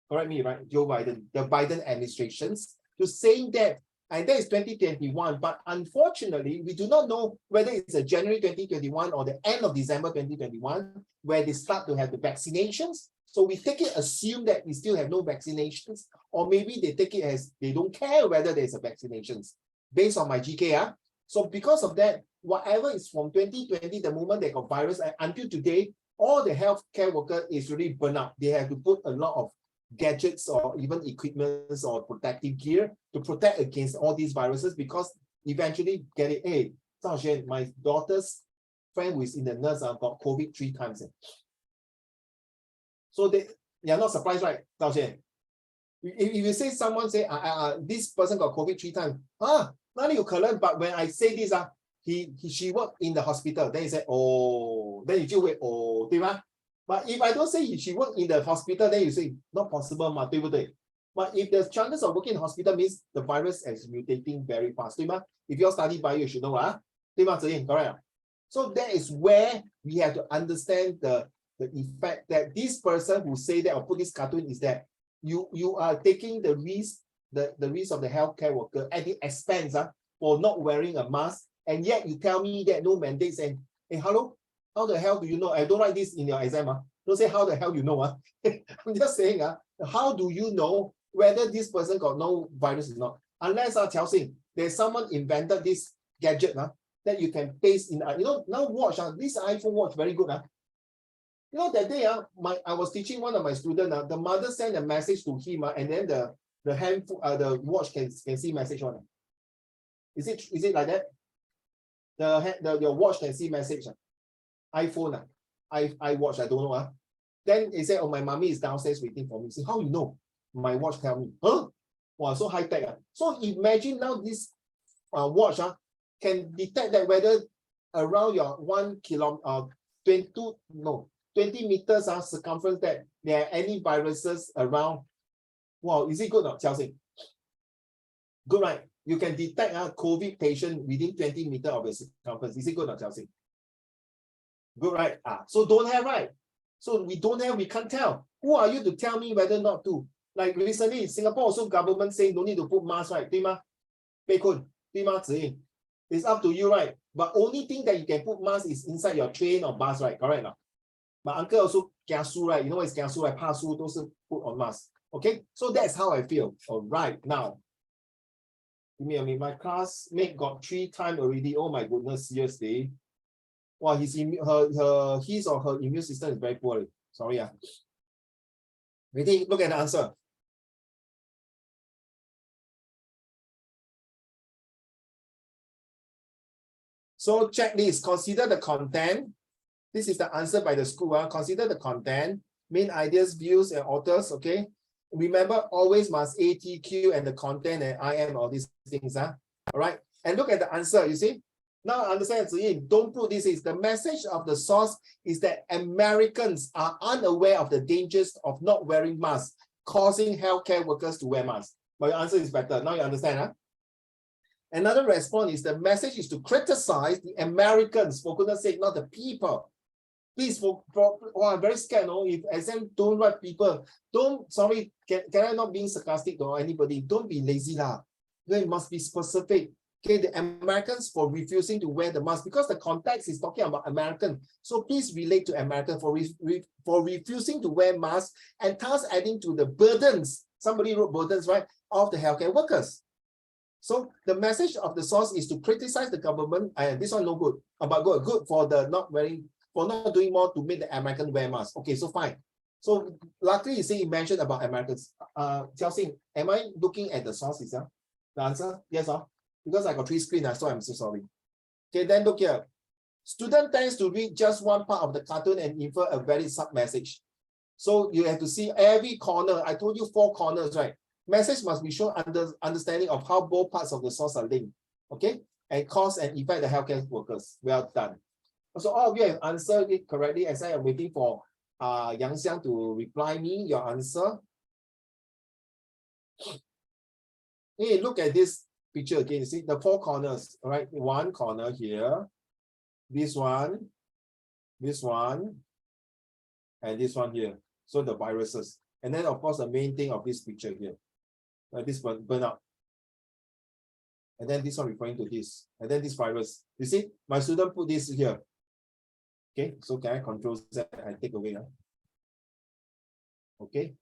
Correct me, right? Joe Biden, the Biden administrations, to saying that, and that is 2021, but unfortunately, we do not know whether it's a January 2021 or the end of December 2021, where they start to have the vaccinations. So we take it, assume that we still have no vaccinations, or maybe they take it as they don't care whether there's a vaccinations, based on my GK. So because of that, whatever is from 2020, the moment they got virus, until today, all the healthcare worker is really burnt out. They have to put a lot of gadgets or even equipments or protective gear to protect against all these viruses, because eventually get it. Hey, Zhao Xuan, my daughter's friend who is in the nurse got COVID 3 times. So you're not surprised, right, Zhao Xuan? If you say someone say this person got COVID 3 times, not you learn, but when I say this, she worked in the hospital, then you say, oh, then you feel wait, oh, 对吗? But if I don't say she worked in the hospital, then you say not possible, 嘛，对不对? But if the chances of working in hospital means the virus is mutating very fast, 对吗? If you all study bio, you should know, 对吗, Ziying, correct? So that is where we have to understand the effect that this person who say that or put this cartoon is that you are taking the risk, the risk of the healthcare worker at the expense for not wearing a mask, and yet you tell me that no mandates, and hey, hello? How the hell do you know? I don't write this in your exam. Don't say how the hell you know. I'm just saying, how do you know whether this person got no virus or not? Unless Qiao Xing, there's someone invented this gadget that you can paste in. Now watch, this iPhone watch very good. That day I was teaching one of my students. The mother sent a message to him, and then the handphone, the watch can see message on it. Is it like that? Your watch can see message. iPhone, I watch, I don't know. Then he said, oh, my mommy is downstairs waiting for me. Say, how you know? My watch tell me. Huh? Wow, so high tech. So imagine now this watch can detect that whether around your 1 kilometer, 20 meters circumference that there are any viruses around. Wow, is it good or not, Chelsea? Good, right? You can detect a COVID patient within 20 meters of the circumference. Is it good or not, Chelsea? Good, right? So don't have, right? So we don't have, we can't tell. Who are you to tell me whether not to? Like recently, Singapore also government saying don't need to put mask, right? 对吗? Bei Kun, 对吗? It's up to you, right? But only thing that you can put mask is inside your train or bus, right? Correct or not? My uncle also kiasu, right? You know what is kiasu, right? 怕输都是 put on mask. Okay, so that's how I feel. All right, now. Give me a minute. My classmate got 3 times already. Oh my goodness, seriously. Wow, his or her immune system is very poor. Sorry. Ready? Look at the answer. So check this. Consider the content. This is the answer by the school. Consider the content, main ideas, views, and authors. Okay. Remember, always must ATQ and the content and IM, all these things. All right. And look at the answer. You see? Now understand, don't put this. Is the message of the source is that Americans are unaware of the dangers of not wearing masks, causing healthcare workers to wear masks. But your answer is better. Now you understand, Another response is the message is to criticize the Americans, for goodness sake, not the people. Please, I'm very scared. No, if exam don't write people, sorry, can I not being sarcastic or anybody? Don't be lazy lah. It must be specific. Okay, the Americans for refusing to wear the mask because the context is talking about American. So please relate to American for refusing to wear masks and thus adding to the burdens. Somebody wrote burdens, right, of the healthcare workers. So the message of the source is to criticize the government. And this one no good, but good for the not doing more to make the American wear masks. Okay, so fine. So luckily you say you mentioned about Americans. Chelsea, am I looking at the source itself? The answer, yes, because I got 3 screens, so I'm so sorry. Okay, then look here. Student tends to read just one part of the cartoon and infer a valid sub-message. So you have to see every corner. I told you 4 corners, right? Message must be shown understanding of how both parts of the source are linked. Okay, and cause and effect the healthcare workers. Well done. So all of you have answered it correctly, as I am waiting for Yang Xiang to reply me your answer. Hey, look at this picture again. You see the 4 corners, all right? One corner here, this one, and this one here. So the viruses. And then of course the main thing of this picture here. This burnout. And then this one referring to this. And then this virus. You see, my student put this here. Okay, so can I control Z? I take away. Okay.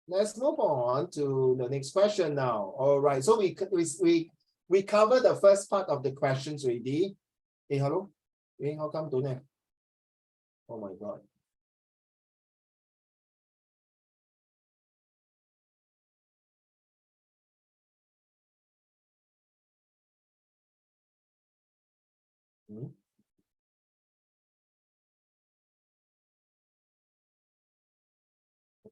Let's move on to the next question now. All right, so we covered the first part of the questions already. Hey, hello? Hey, how come don't have? Oh my God.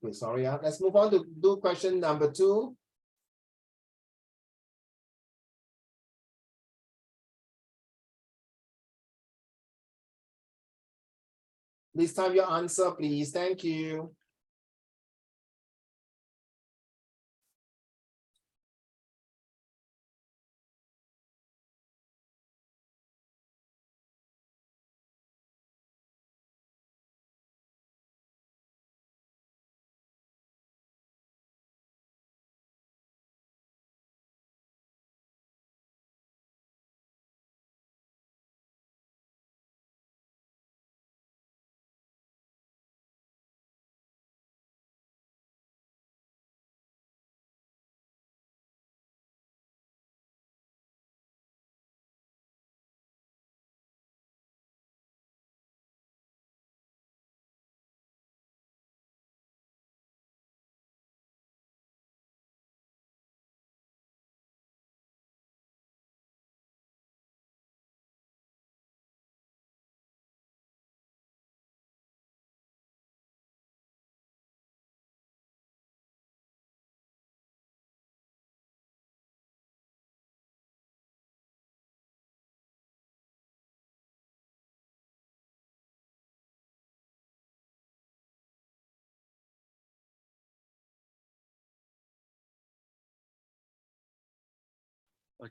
Okay, sorry. Let's move on to do question number 2. Please type your answer, please. Thank you.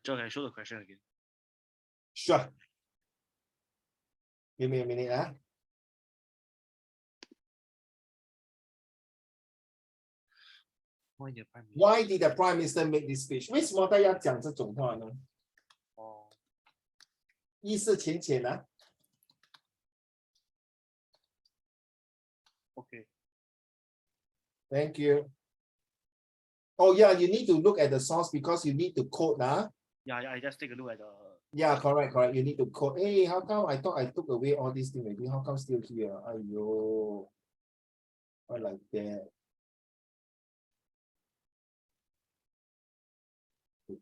John, can I show the question again? Sure. Give me a minute, ah. Why did the Prime Minister make this speech? 为什么他要讲这种话呢？哦意思浅浅啊。 ，OK， Thank you. Oh yeah, you need to look at the source because you need to quote, ah. yeah, I just take a look at the. Yeah, correct. You need to quote. Hey, how come I thought I took away all these things? Maybe how come still here? Aiyo. I like that.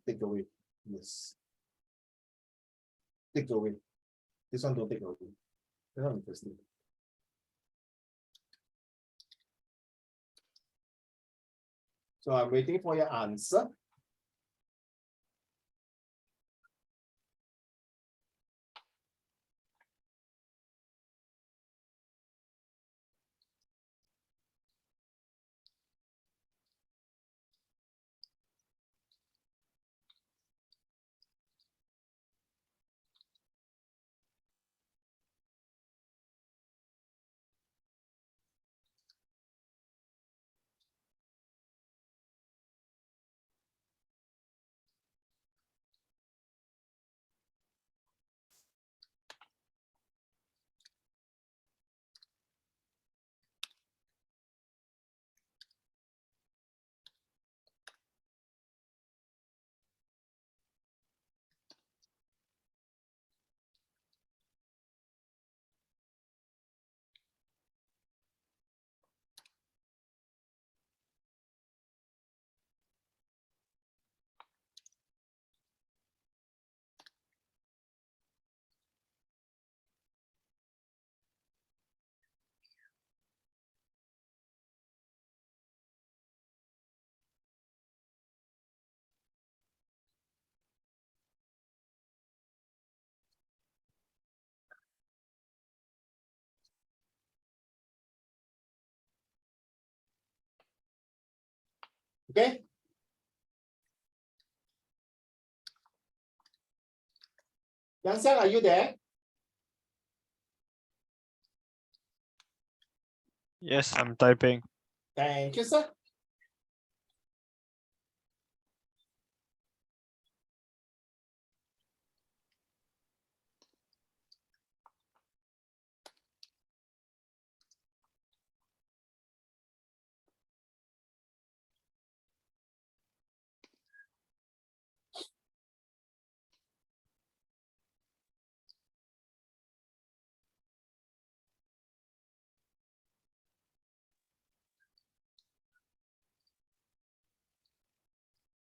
Take away. Yes. Take away. This one don't take away. This one interesting. So I'm waiting for your answer. Okay. Yang Xiang, are you there? Yes, I'm typing. Thank you, sir.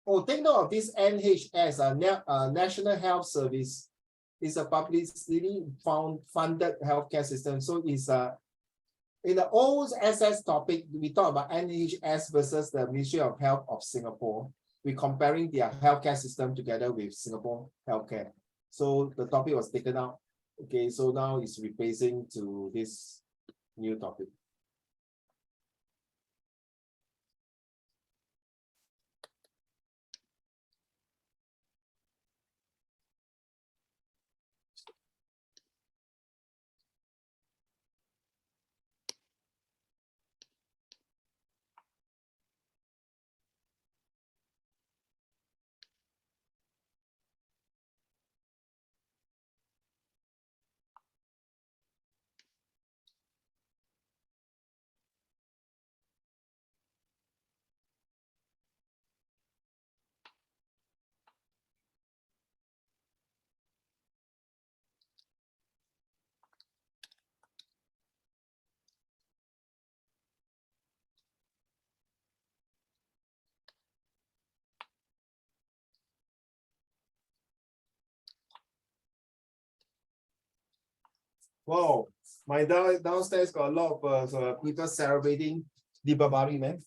Oh, take note of this NHS, National Health Service, is a publicly funded healthcare system. So it's in the old SS topic, we talk about NHS versus the Ministry of Health of Singapore. We're comparing their healthcare system together with Singapore healthcare. So the topic was taken out. Okay, so now it's replacing to this new topic. Wow, my downstairs got a lot of people celebrating Deepavali, man.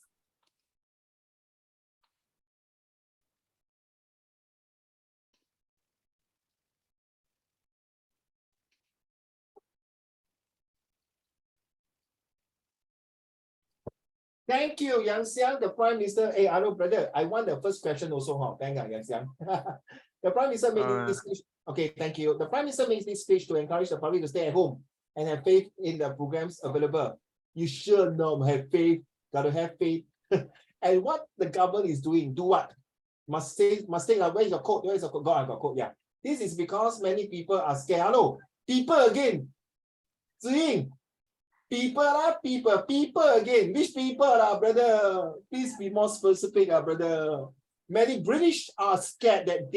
Thank you, Yang Xiang, the Prime Minister. Hey, hello, brother. I want the first question also, huh? Thank you, Yang Xiang. The Prime Minister made Uh, this speech. Okay, thank you. The Prime Minister makes this speech to encourage the public to stay at home and have faith in the programs available. You should not have faith, gotta have faith. And what the government is doing, do what? Must say, where's your code? Where's your code? God, I got code. Yeah. This is because many people are scared. Hello, people again. Ziying, people again. Which people, brother? Please be more specific, brother. Many British are scared that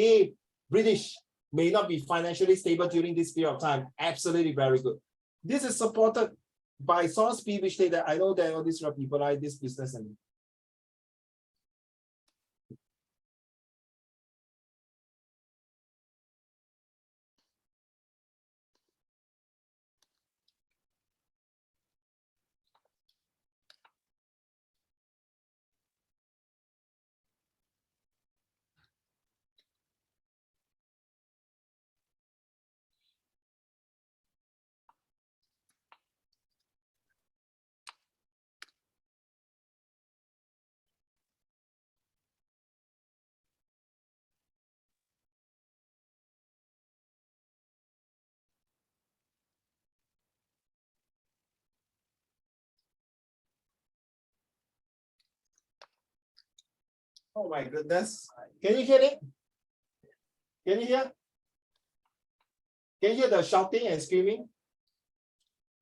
British, may not be financially stable during this period of time. Absolutely very good. This is supported by source P, which state that I know that all these people like this business and oh my goodness. Can you hear it? Can you hear? Can you hear the shouting and screaming?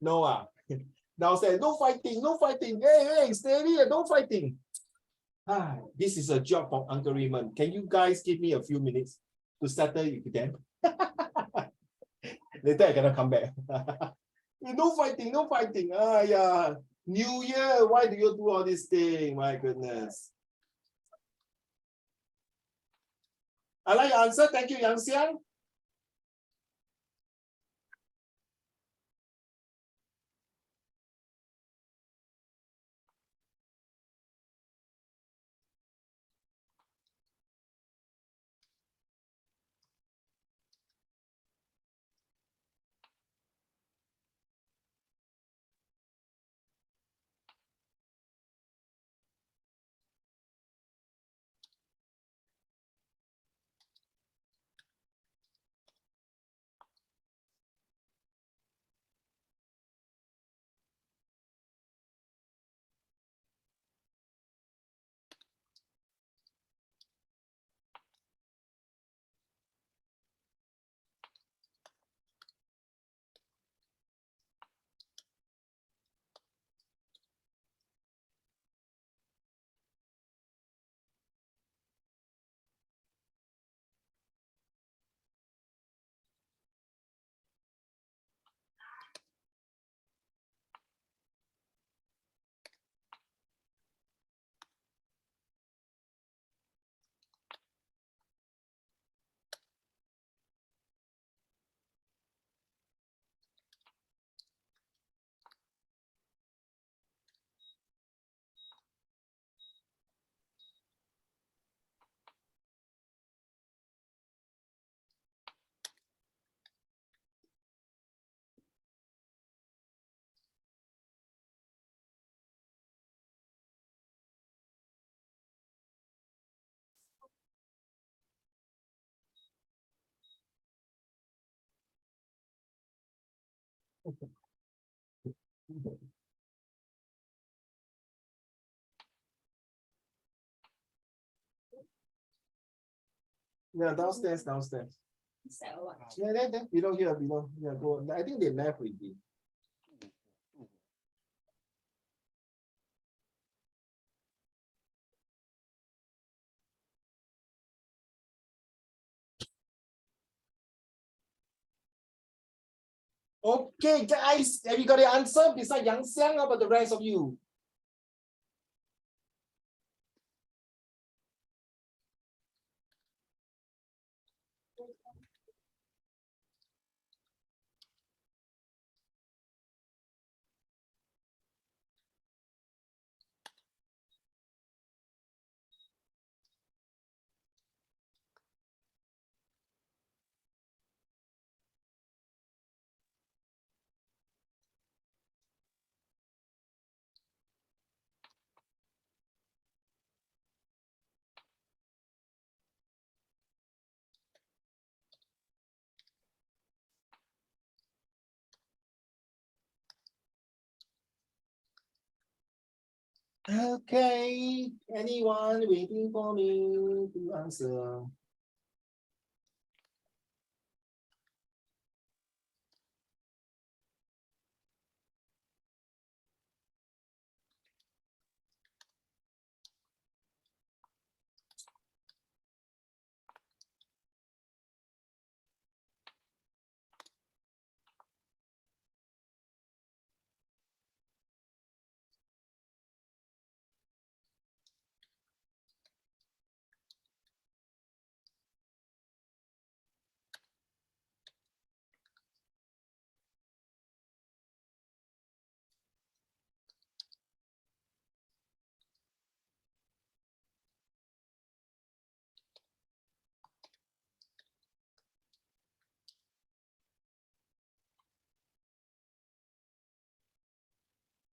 No, downstairs, no fighting, no fighting. Hey, steady, no fighting. This is a job from Uncle Raymond. Can you guys give me a few minutes to settle it with them? Later I cannot come back. No fighting, no fighting. Yeah. New Year, why do you do all this thing? My goodness. I like your answer. Thank you, Yang Xiang. Yeah, downstairs. Yeah, then below here, below. Yeah, go. I think they left already. Okay, guys, have you got the answer besides Yang Xiang? How about the rest of you? Okay, anyone waiting for me to answer?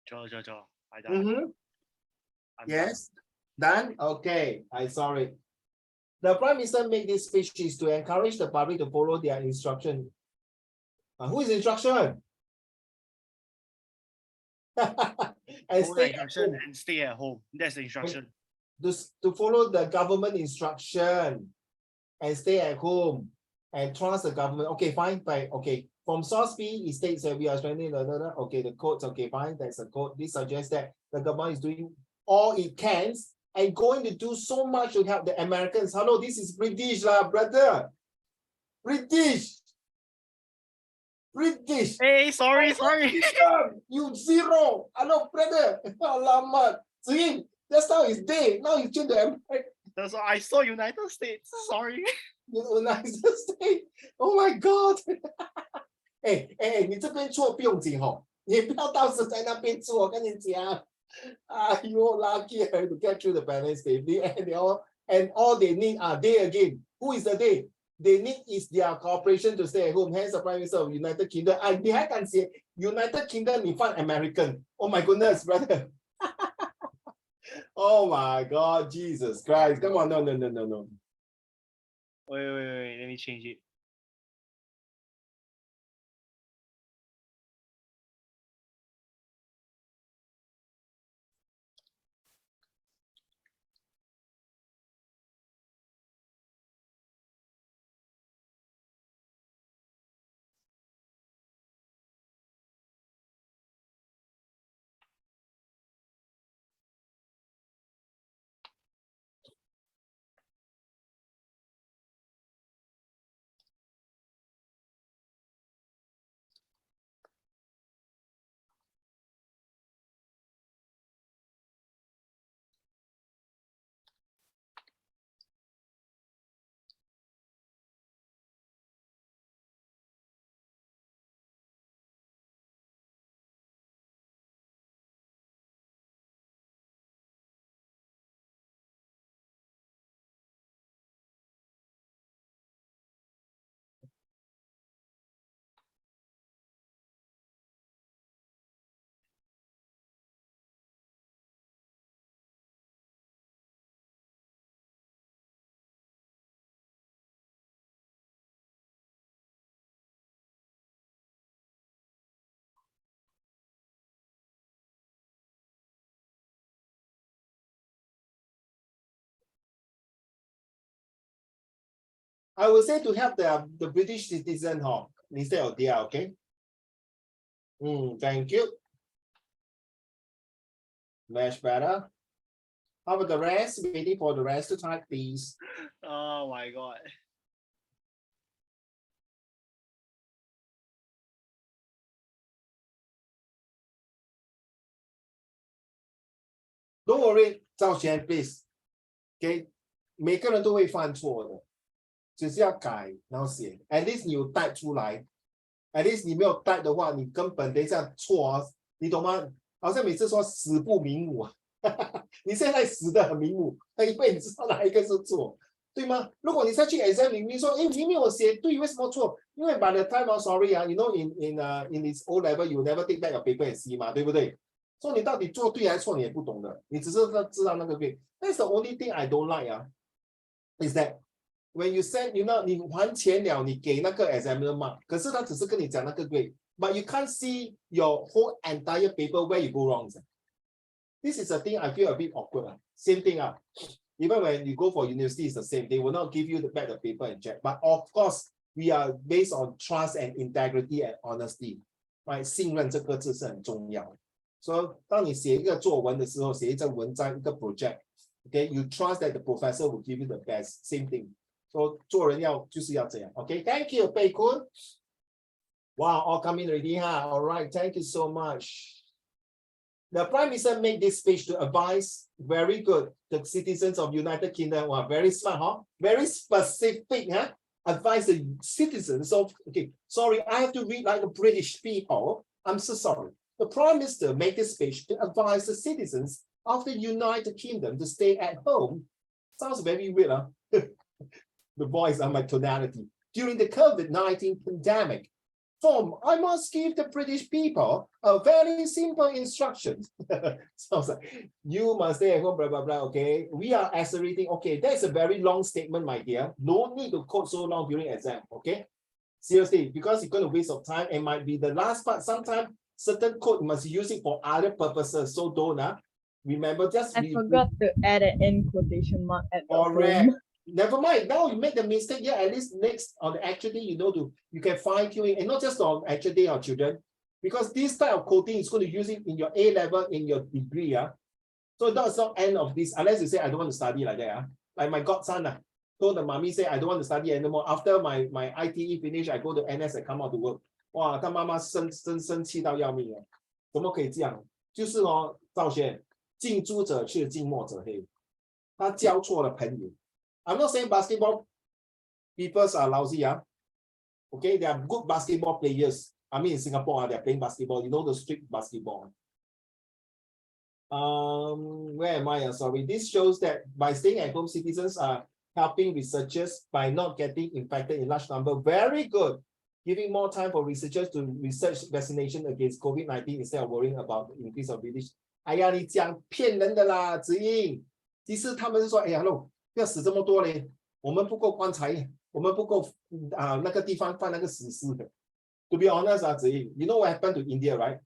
Joe, I done. Mm-hmm. I'm done. Yes, done? Okay, I saw it. The Prime Minister made this speech is to encourage the public to follow their instruction. Who is instruction? And Follow the stay at instruction home. and stay at home. That's the instruction. To follow the government instruction and stay at home and trust the government. Okay, fine, fine. Okay, from source B, it states that we are spending okay, the codes, okay, fine, that's a code. This suggests that the government is doing all it can and going to do so much to help the Americans. Hello, this is British, brother. British. Hey, sorry. You zero. Hello, brother. Alamak. See, that's how it's day. Now you change the American. That's why I saw United States. Sorry. United States. Oh my God. 你这边错不用紧哦，你不要到时在那边做，我跟你讲。You lucky to get through the balance safely and all they need are they again. Who is the they? They need is their cooperation to stay at home. Hence the Prime Minister of United Kingdom. 你还敢写 United Kingdom 你放 American? Oh my goodness, brother. Oh my God, Jesus Christ. Come on, no. Wait, let me change it. I will say to help the British citizen instead of their, okay? Thank you. Much better. How about the rest? Waiting for the rest to type, please. Oh my God. Don't worry, 赵贤 please. Okay, 每个人都会犯错的，只是要改，然后写。At least 你有type出来 ，at least 你没有 type 的话，你根本等一下错啊，你懂吗？好像每次说死不瞑目啊，你现在死的很瞑目，因为你知道哪一个是错，对吗？如果你再去 exam 你说，哎，明明我写对，为什么错？因为 by the time I'm sorry 啊 ，you know in this O level you never take back your paper and see 嘛，对不对？说你到底做对还是错，你也不懂的，你只是知道那个对。That's the only thing I don't like 啊 ，is that when you send you know 你还钱了，你给那个 examiner mark，可是他只是跟你讲那个对 ，but you can't see your whole entire paper where you go wrong。This is a thing I feel a bit awkward. Same thing. Even when you go for university, it's the same. They will not give you the back of paper and check. But of course, we are based on trust and integrity and honesty. Right? 信任这个字是很重要。So 当你写一个作文的时候，写一篇文章，一个 project, okay, you trust that the professor will give you the best. Same thing. So 做人就是要这样。Okay, thank you, Pei Kun. Wow, all coming ready, huh? All right, thank you so much. The Prime Minister made this speech to advise, very good, the citizens of United Kingdom. Wow, very smart, huh? Very specific, huh? Advise the citizens of, okay, sorry, I have to read like the British people. I'm so sorry. The Prime Minister made this speech to advise the citizens of the United Kingdom to stay at home. Sounds very weird, huh? The voice and my tonality. During the COVID-19 pandemic. I must give the British people a very simple instructions. Sounds like you must stay at home, blah, blah, blah. Okay. We are accelerating. Okay, that's a very long statement, my dear. No need to quote so long during exam. Okay. Seriously, because you're going to waste of time and might be the last part. Sometimes certain code you must use it for other purposes. So don't remember just I forgot to add an end quotation mark at the correct. home. Never mind. Now you make the mistake. Yeah, at least next on the actual day, you can fine tune it, and not just on actual day or children, because this type of coding is going to use it in your A level, in your degree. So that's not end of this, unless you say I don't want to study like that. Like my godson told the mommy say I don't want to study anymore. After my ITE finish, I go to NS and come out to work. 哇，他妈妈生气到要命怎么可以这样？就是赵轩，近朱者赤，近墨者黑。他交错了朋友。I'm not saying basketball people are lousy, okay, they are good basketball players. I mean, in Singapore, they're playing basketball. You know the street basketball. Where am I? Sorry. This shows that by staying at home, citizens are helping researchers by not getting infected in large number. Very good. Giving more time for researchers to research vaccination against COVID-19 instead of worrying about the increase of village. 哎呀，你讲骗人的啦，子英。其实他们是说，哎呀，不要死这么多嘞，我们不够棺材，我们不够那个地方放那个死尸的。To be honest, you know what happened to India, right?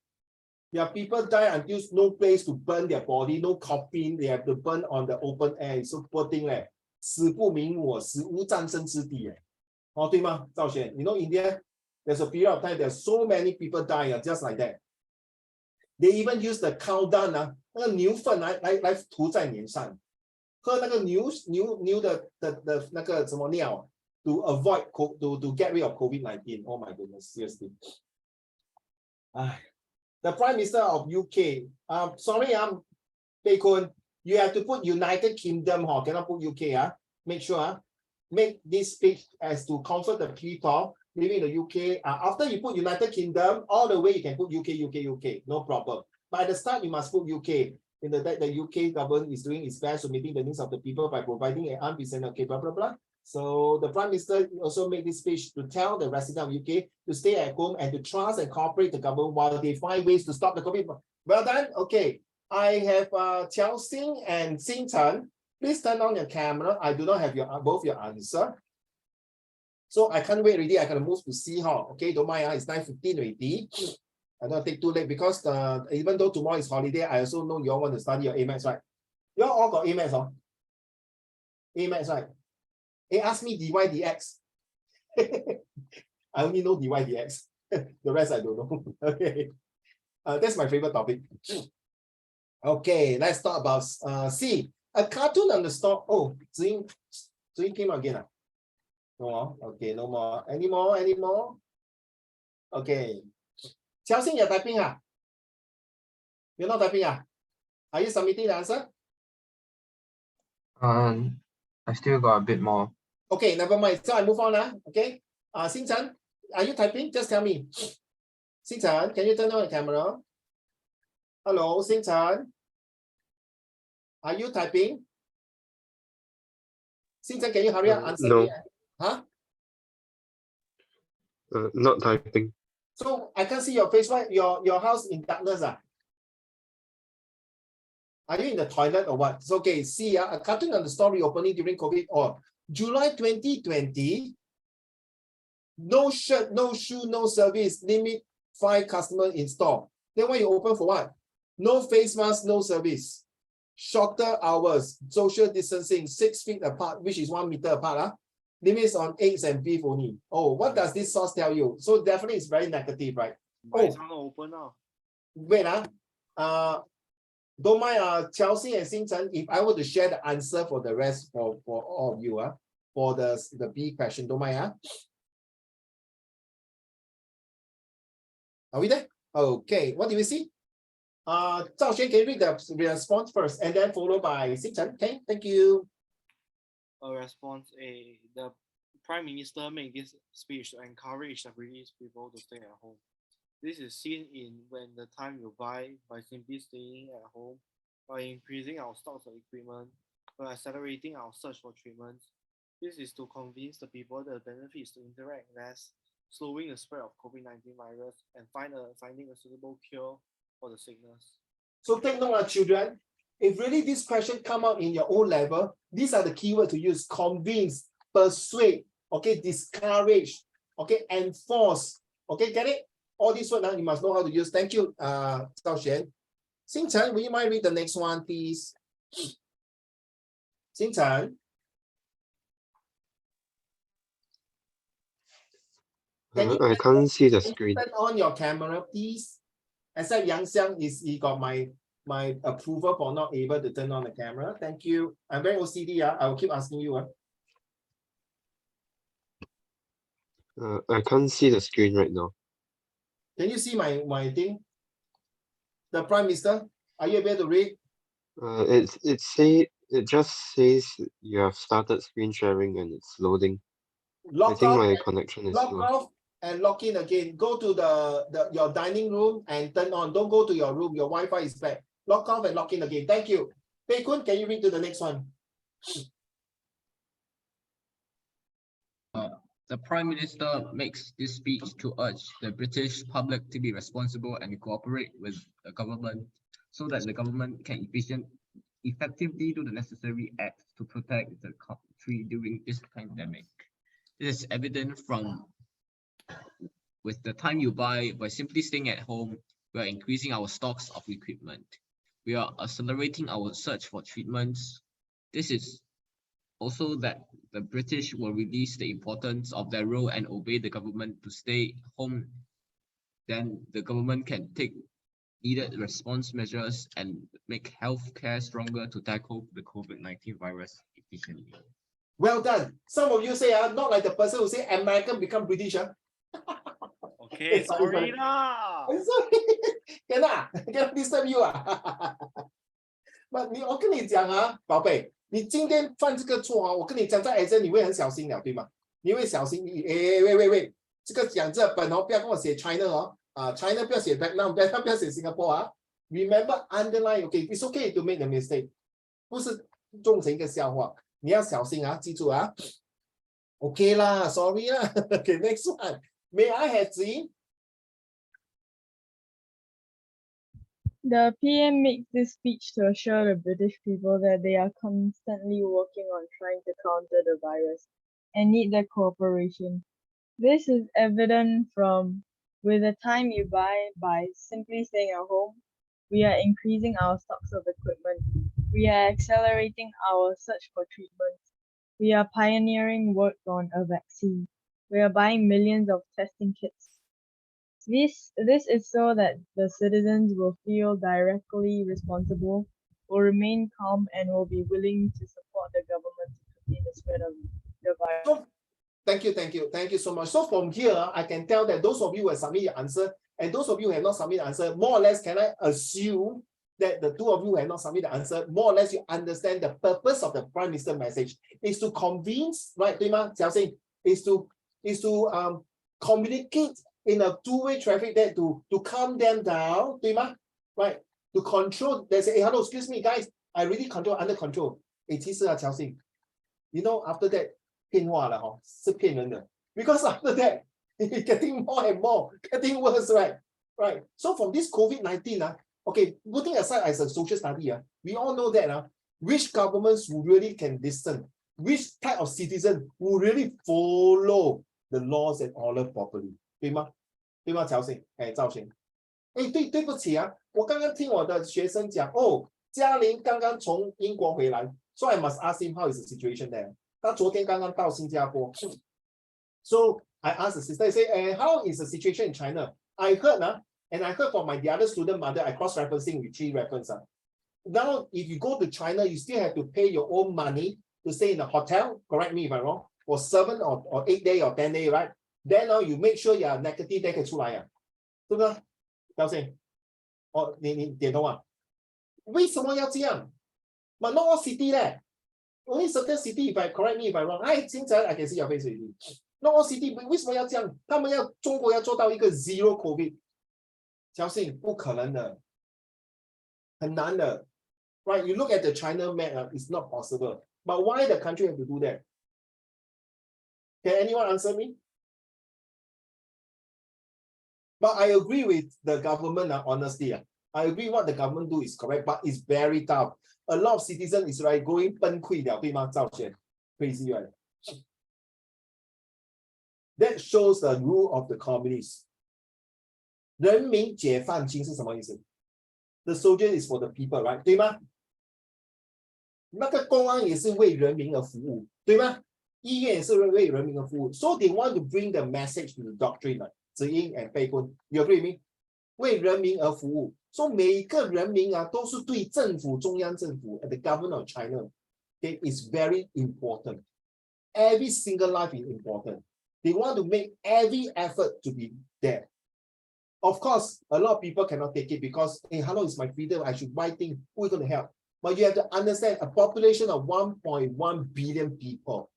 There are people die until no place to burn their body, no coffin, they have to burn on the open air. It's so poor thing 嘞，死不明我，死无葬身之地哎。对吗？赵璇 ，You know India, there's a period of time there's so many people die just like that. They even use the cow dung 那个牛粪来涂在脸上。喝那个牛的那个什么尿 to avoid to get rid of COVID-19. Oh my goodness, seriously. The Prime Minister of UK. Sorry, Pei Kun, you have to put United Kingdom, cannot put UK. Make sure, make this speech as to comfort the people living in the UK. After you put United Kingdom, all the way you can put UK, no problem. But at the start, you must put UK. In the UK government is doing its best to meeting the needs of the people by providing an unprecedented, okay, blah, blah, blah. So the Prime Minister also made this speech to tell the residents of UK to stay at home and to trust and cooperate the government while they find ways to stop the COVID. Well done. Okay. I have Qiao Xing and Xing Chen. Please turn on your camera. I do not have both your answer. So I can't wait already. I gotta move to C Hall. Okay, don't mind. It's 9:15 already. I don't take too late because even though tomorrow is holiday, I also know you all want to study your A-Maths, right? You all got A-Maths, A-Maths, right? Hey, ask me dy dx. I only know dy dx. The rest I don't know. Okay. That's my favorite topic. Okay, let's talk about C. A cartoon on the store. Oh, Zing came again. No more. Okay, no more. Any more? Okay. Chelsea, you're typing. You're not typing. Are you submitting the answer? I still got a bit more. Okay, never mind. So I move on. Okay. Xing Chen, are you typing? Just tell me. Xing Chen, can you turn on the camera? Hello, Xing Chen. Are you typing? Xing Chen, can you hurry up? Answer no. me. Huh? Not typing. So I can't see your face, right? Your house in darkness. Are you in the toilet or what? So okay, see a cartoon on the store reopening during COVID or July 2020. No shirt, no shoe, no service, limit 5 customers in store. Then when you open for what? No face mask, no service. Shorter hours, social distancing, 6 feet apart, which is 1 meter apart. Limits on eggs and beef only. Oh, what does this source tell you? So definitely it's very negative, right? But it's Oh. not open now. Wait, don't mind, Chelsea and Xingchen, if I were to share the answer for the rest for all of you, for the B question, don't mind, Are we there? Okay, what do we see? Zhao Xuan, can you read the response first and then followed by Xingchen? Okay, thank you. Response A. The Prime Minister made this speech to encourage the British people to stay at home. This is seen in when the time you buy by simply staying at home, by increasing our stocks of equipment, by accelerating our search for treatments. This is to convince the people the benefits to interact less, slowing the spread of COVID-19 virus, and finding a suitable cure for the sickness. So take note, children. If really this question come out in your own level, these are the keywords to use: convince, persuade, okay, discourage, okay, enforce. Okay, get it? All these words now you must know how to use. Thank you, Zhao Xuan. Xingchen, will you mind read the next one, please? Xingchen. I can't see the screen. Turn on your camera, please. Except Yang Xiang he got my approval for not able to turn on the camera. Thank you. I'm very OCD. I will keep asking you. I can't see the screen right now. Can you see my thing? The Prime Minister, are you able to read? It just says you have started screen sharing and it's loading. I Lock think off, my connection is lock slow. off and lock in again. Go to your dining room and turn on. Don't go to your room. Your Wi-Fi is bad. Lock off and lock in again. Thank you. Pei Kun, can you read to the next one? The Prime Minister makes this speech to urge the British public to be responsible and cooperate with the government so that the government can effectively do the necessary acts to protect the country during this pandemic. This is evident from with the time you buy by simply staying at home. We are increasing our stocks of equipment. We are accelerating our search for treatments. This is also that the British will release the importance of their role and obey the government to stay home. Then the government can take needed response measures and make healthcare stronger to tackle the COVID-19 virus efficiently. Well done. Some of you say, not like the person who say American become British. Okay, sorry sorry. lah. Cannot disturb you. But 我跟你讲宝贝，你今天犯这个错我跟你讲，在 exam 你会很小心了，对吗？你会小心。喂，这个讲这本不要跟我写 China China 不要写 Vietnam 不要写 Singapore Remember underline it's okay to make a mistake， 不是做成一个笑话，你要小心记住OK 啦 ，sorry 啦。Okay, next one. May I have Zin? The PM makes this speech to assure the British people that they are constantly working on trying to counter the virus and need their cooperation. This is evident from with the time you buy by simply staying at home. We are increasing our stocks of equipment. We are accelerating our search for treatments. We are pioneering work on a vaccine. We are buying millions of testing kits. This is so that the citizens will feel directly responsible, will remain calm, and will be willing to support the government to contain the spread of the virus. So, thank you so much. So from here, I can tell that those of you who have submitted your answer and those of you who have not submitted answer, more or less, can I assume that the two of you who have not submitted the answer, more or less you understand the purpose of the Prime Minister message is to convince, right, 对吗？小新 is to communicate in a two-way traffic that to calm them down, 对吗？ Right, to control. They say, hey, hello, excuse me, guys, I really under control. 其实乔信 you know, after that 骗话了是骗人的 because after that it's getting more and more, getting worse, right? So from this COVID-19 okay, putting aside as a social study we all know that which governments who really can listen, which type of citizen who really follow the laws and order properly, 对吗？对吗？乔信，赵信哎，对不起啊，我刚刚听我的学生讲，哦，嘉玲刚刚从英国回来，so I must ask him how is the situation there。他昨天刚刚到新加坡，so I asked the sister, I say, how is the situation in China? I heard, and I heard from the other student mother, I cross-referencing with 3 reference. Now, if you go to China, you still have to pay your own money to stay in a hotel, correct me if I'm wrong, for 7 or 8 day or 10 day, right? Then now you make sure you are negative, then 可以出来啊，对不对？高兴，哦，你点头啊？为什么要这样？ But not all city 咧，only certain city. If I correct me if I'm wrong, 哎，现在 I can see your face already. Not all city， 为什么要这样？他们中国要做到一个 zero COVID， 相信不可能的，很难的。Right? You look at the China map, it's not possible. But why the country have to do that? Can anyone answer me? But I agree with the government, honestly. I agree what the government do is correct, but it's very tough. A lot of citizens is right going 崩溃了，对吗？赵贤 crazy, right? That shows the rule of the communists. 人民解放军是什么意思？ The soldier is for the people, right? 对吗？那个公安也是为人民而服务，对吗？医院也是为人民而服务。So they want to bring the message to the doctrine, like 子英 and 贝坤 ，you agree with me? 为人民而服务，所以每个人民啊都是对政府、中央政府 and the government of China, okay, is very important. Every single life is important. They want to make every effort to be there. Of course, a lot of people cannot take it because, hey, hello, it's my freedom. I should buy things. Who is going to help? But you have to understand a population of 1.1 billion people.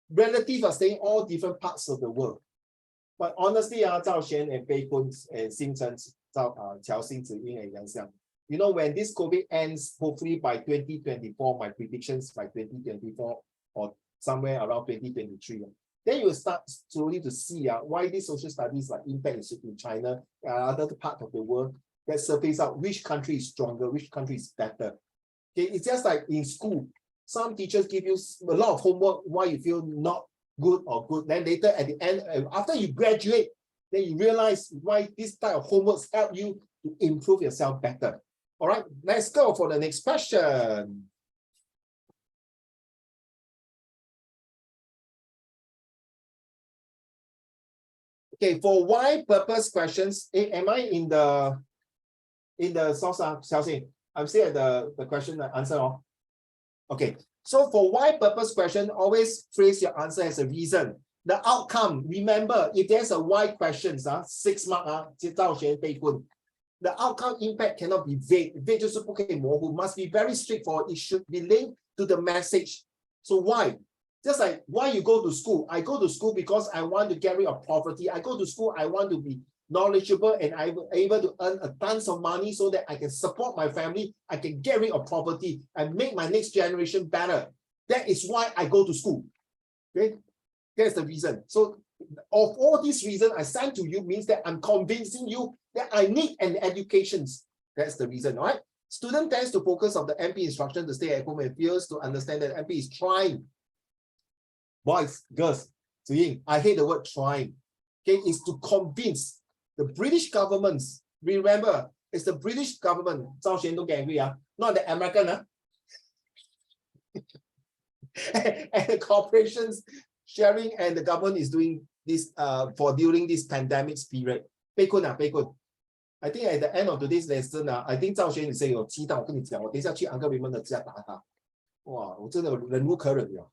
Relatives are staying all different parts of the world. But honestly, Zhao Xuan and Bei Kun and Xing Chen, Qiao Xing Ziying and Yang Xiang, you know, when this COVID ends, hopefully by 2024, my predictions by 2024 or somewhere around 2023, then you will start slowly to see why these social studies like impact in China, other part of the world, that surface out which country is stronger, which country is better. Okay, it's just like in school, some teachers give you a lot of homework, why you feel not good or good. Then later at the end, after you graduate, then you realize why this type of homeworks help you to improve yourself better. All right, let's go for the next question. Okay, for why purpose questions, am I in the source? I'm still at the question and answer. Okay, so for why purpose question, always phrase your answer as a reason. The outcome, remember, if there's a why questions, 6 mark, the outcome impact cannot be vague. Vague 就是不可以模糊, must be very straightforward. It should be linked to the message. So why? Just like why you go to school. I go to school because I want to get rid of poverty. I go to school, I want to be knowledgeable and I'm able to earn a tons of money so that I can support my family. I can get rid of poverty and make my next generation better. That is why I go to school. Okay, that's the reason. So of all these reasons I sent to you means that I'm convincing you that I need an education. That's the reason, all right? Student tends to focus on the MP instruction to stay at home and feels to understand that MP is trying. Boys, girls, I hate the word trying. Okay, is to convince the British governments. Remember, it's the British government. Zhao Xuan, don't get angry, not the American. And the corporations sharing and the government is doing this for during this pandemic period. Bei Kun. I think at the end of today's lesson, I think Zhao Xuan say 有鸡蛋，我跟你讲，我等一下去 Uncle Raymond 的家打他。哇，我真的忍无可忍了。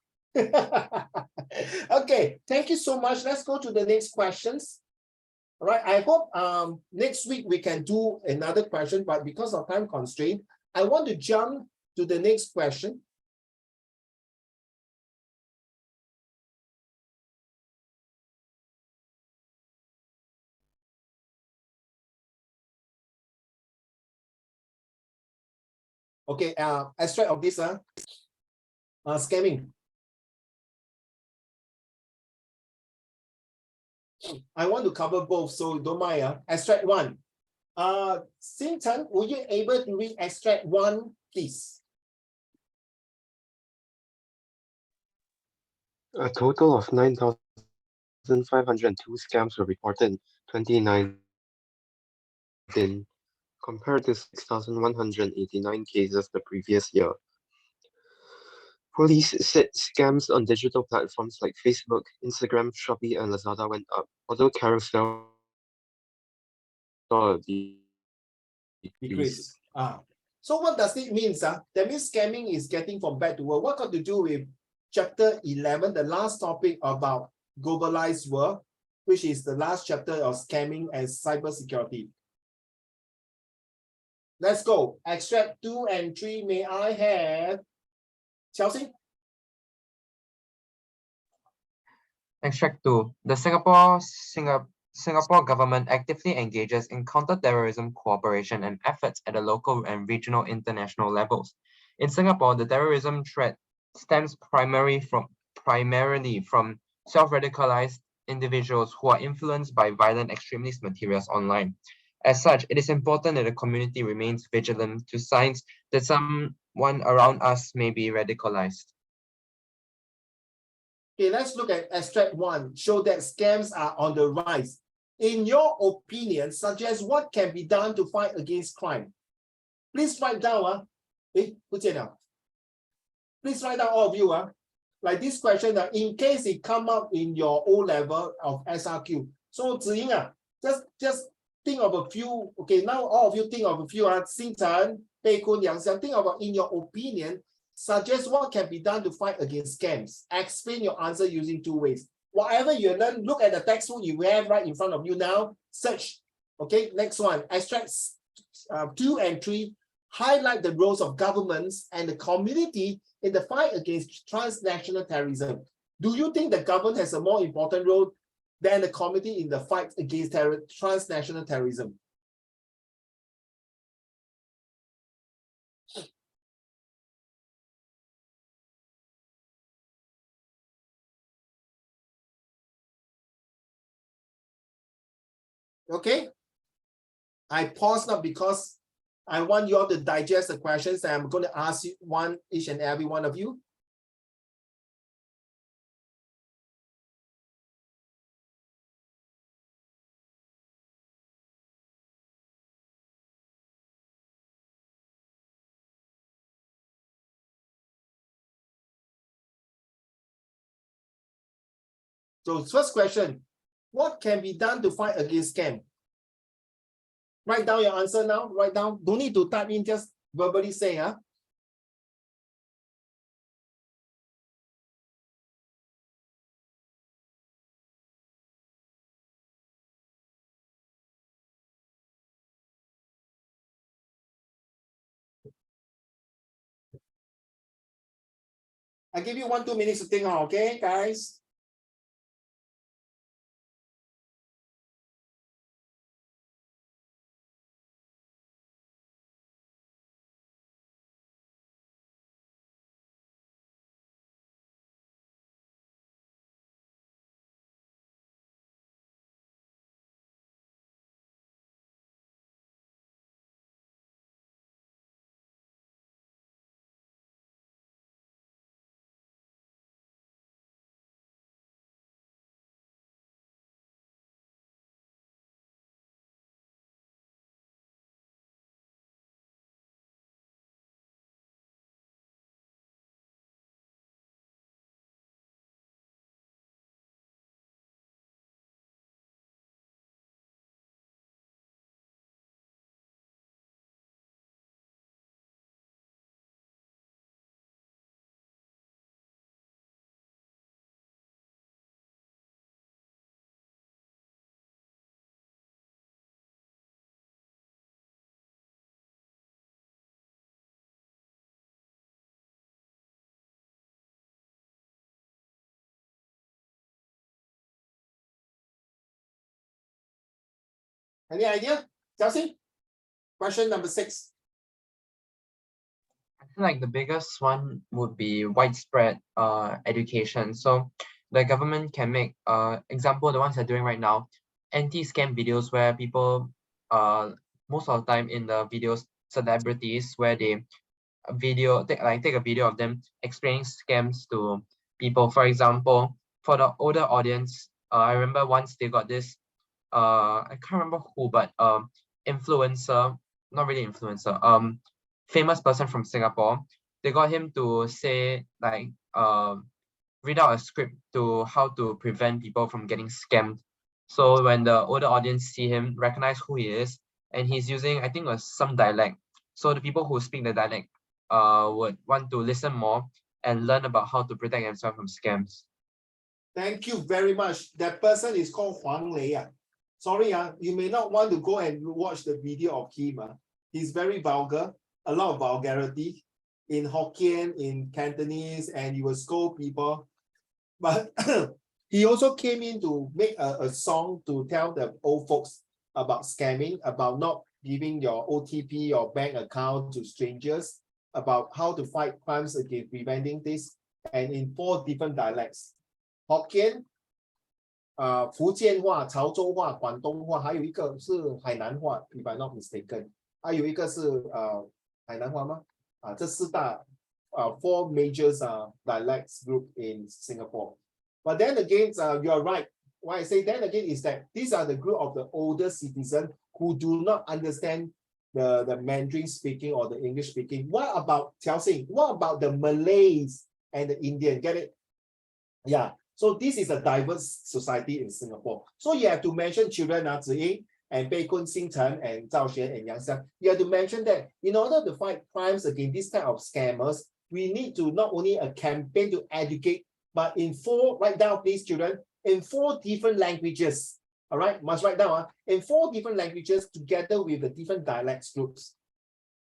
Okay, thank you so much. Let's go to the next questions. All right, I hope next week we can do another question, but because of time constraint, I want to jump to the next question. Okay, extract of this scamming. I want to cover both, so don't mind. Extract 1. Xing Chen, were you able to read extract 1, please? A total of 9,502 scams were reported in 2019 been compared to 6,189 cases the previous year. Police said scams on digital platforms like Facebook, Instagram, Shopee, and Lazada went up, although Carousel saw a decrease. So what does it mean? That means scamming is getting from bad to worse. What got to do with chapter 11, the last topic about globalized world, which is the last chapter of scamming and cybersecurity. Let's go. Extract 2 and 3. May I have Chelsea? Extract 2. The Singapore government actively engages in counter-terrorism cooperation and efforts at the local and regional international levels. In Singapore, the terrorism threat stems primarily from self-radicalized individuals who are influenced by violent extremist materials online. As such, it is important that the community remains vigilant to signs that someone around us may be radicalized. Okay, let's look at extract 1. Show that scams are on the rise. In your opinion, suggest what can be done to fight against crime. Please write down. Please write down, all of you. Like this question, in case it come up in your O level of SRQ. So Ziying, just think of a few. Okay, now all of you think of a few. Xingchen, Bei Kun, Yang Xiang, think about, in your opinion, suggest what can be done to fight against scams. Explain your answer using 2 ways. Whatever you learn, look at the textbook you have right in front of you now. Search. Okay, next one. Extracts 2 and 3. Highlight the roles of governments and the community in the fight against transnational terrorism. Do you think the government has a more important role than the community in the fight against transnational terrorism? Okay, I pause now because I want you all to digest the questions that I'm going to ask you, each and every one of you. So first question, what can be done to fight against scam? Write down your answer now. Write down. Don't need to type in, just verbally say. I give you 1-2 minutes to think, okay, guys? Any idea? Chelsea? Question number 6. I feel like the biggest one would be widespread education. So the government can make example, the ones they're doing right now, anti-scam videos where people most of the time in the videos, celebrities, where they take a video of them explaining scams to people. For example, for the older audience, I remember once they got this I can't remember who, but influencer, not really influencer, famous person from Singapore. They got him to say like read out a script to how to prevent people from getting scammed. So when the older audience see him, recognize who he is, and he's using, I think, some dialect. So the people who speak the dialect would want to listen more and learn about how to protect themselves from scams. Thank you very much. That person is called Huang Lei. Sorry, you may not want to go and watch the video of him. He's very vulgar, a lot of vulgarity in Hokkien, in Cantonese, and he will scold people. But he also came in to make a song to tell the old folks about scamming, about not giving your OTP or bank account to strangers, about how to fight crimes against preventing this, and in 4 different dialects. Hokkien, 福建话、潮州话、广东话，还有一个是海南话 ，if I'm not mistaken， 还有一个是海南话吗？这4大4 major dialects group in Singapore. But then again, you are right. Why I say then again is that these are the group of the older citizens who do not understand the Mandarin speaking or the English speaking. What about Xiaoxing? What about the Malays and the Indian? Get it? Yeah. So this is a diverse society in Singapore. So you have to mention children, Ziying and Bei Kun, Xing Chen, and Zhao Xuan and Yang Xiang. You have to mention that in order to fight crimes against this type of scammers, we need to not only a campaign to educate, but in 4, write down please children, in 4 different languages. All right, must write down in 4 different languages together with the different dialects groups.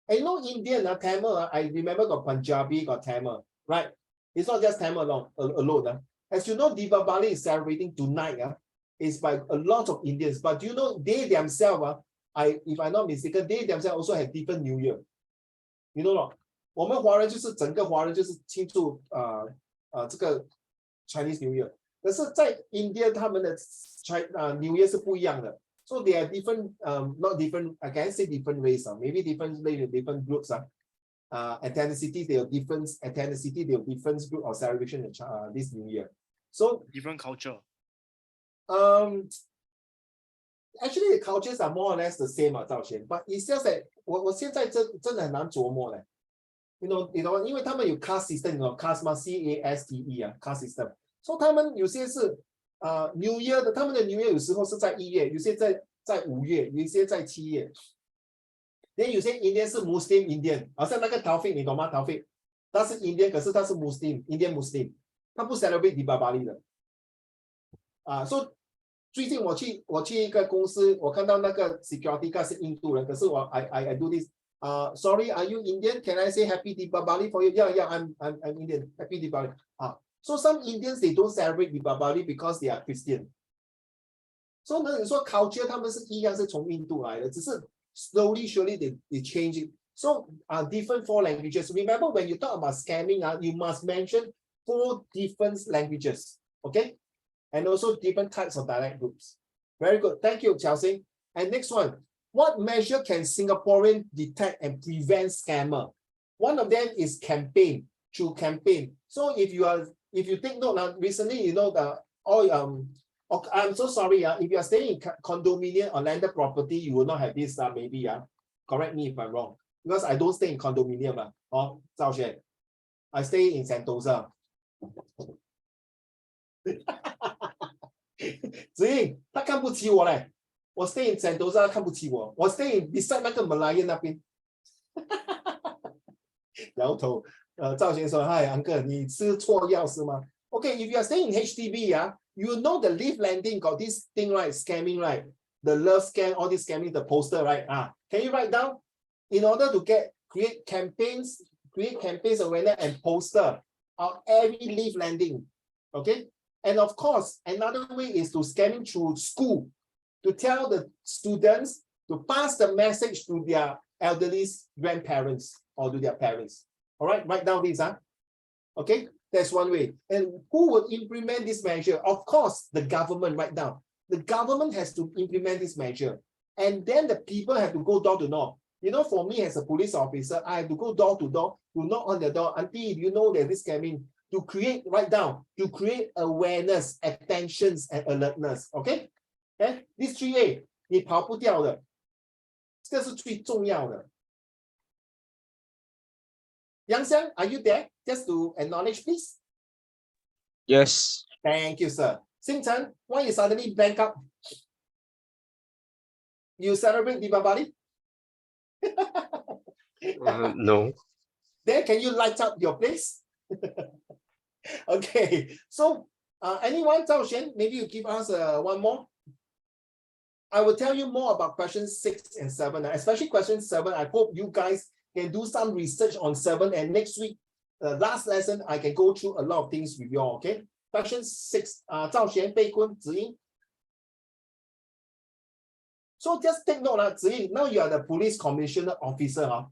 And you know Indian, Tamil, I remember got Punjabi, got Tamil, right? It's not just Tamil alone. As you know, Deepavali is celebrating tonight. It's by a lot of Indians, but do you know they themselves, if I'm not mistaken, they themselves also have different New Year. You know not? 我们华人就是整个华人就是庆祝这个 Chinese New Year， 可是在 India 他们的 New Year 是不一样的。So they are different, not different. I can't say different race, maybe different groups. Ethnicity, they have different ethnicity, they have different group of celebration this New Year. So different culture. Actually, the cultures are more or less the same, but it's just that 我现在真的很难琢磨嘞。You know， 因为他们有 caste system， caste 嘛 ，CASTE caste system。所以他们有些是New Year 的，他们的 New Year 有时候是在1月，有些在5月，有些在7月。有些 Indian 是 Muslim Indian， 好像那个 Taufik， 你懂吗 ？Taufik， 他是 Indian， 可是他是 Indian Muslim， 他不 celebrate Deepavali 的。所以最近我去一个公司，我看到那个 security guard 是印度人，可是I do this。Sorry, are you Indian? Can I say Happy Deepavali for you? Yeah, I'm Indian. Happy Deepavali. So some Indians they don't celebrate Deepavali because they are Christian. So 呢，你说 culture 他们是一样是从印度来的，只是 slowly surely they change it. So different 4 languages. Remember when you talk about scamming, you must mention 4 different languages. Okay, and also different types of dialect groups. Very good. Thank you, Chelsea. And next one. What measure can Singaporeans detect and prevent scammer? One of them is campaign, through campaign. So if you take note, recently, you know, I'm so sorry, if you are staying in condominium or landed property, you will not have this, maybe, correct me if I'm wrong, because I don't stay in condominium, Zhao Xuan. I stay in Sentosa. 子英，他看不起我嘞。我 stay in Sentosa 看不起我，我 stay in beside 那个 Malayan 那边。摇头，赵先生 ，Hi uncle， 你吃错药是吗 ？Okay, if you are staying in HDB, you know the lift landing got this thing right, scamming right, the love scam, all this scamming, the poster right? Can you write down in order to create campaigns awareness and poster on every lift landing, okay? And of course, another way is to scamming through school. To tell the students to pass the message to their elderly grandparents or to their parents. All right, write down this. Okay, that's one way. And who will implement this measure? Of course, the government. Write down. The government has to implement this measure. And then the people have to go door to door. You know, for me as a police officer, I have to go door to door, to knock on the door until you know that this scamming, to create, write down, to create awareness, attentions, and alertness. Okay? Okay, these 3A 你跑不掉的。这个是最重要的。杨香 ，Are you there? Just to acknowledge, please. Yes. Thank you, sir. Sing Chen, why you suddenly blank up? You celebrate Diwali? No. Then can you light up your place? Okay, so anyone, Zhao Xuan, maybe you give us one more. I will tell you more about questions 6 and 7, especially question 7. I hope you guys can do some research on 7, and next week, last lesson, I can go through a lot of things with you all, okay? Question 6, Zhao Xuan, Bei Kun, Ziying. So just take note, Ziying, now you are the police commissioner officer,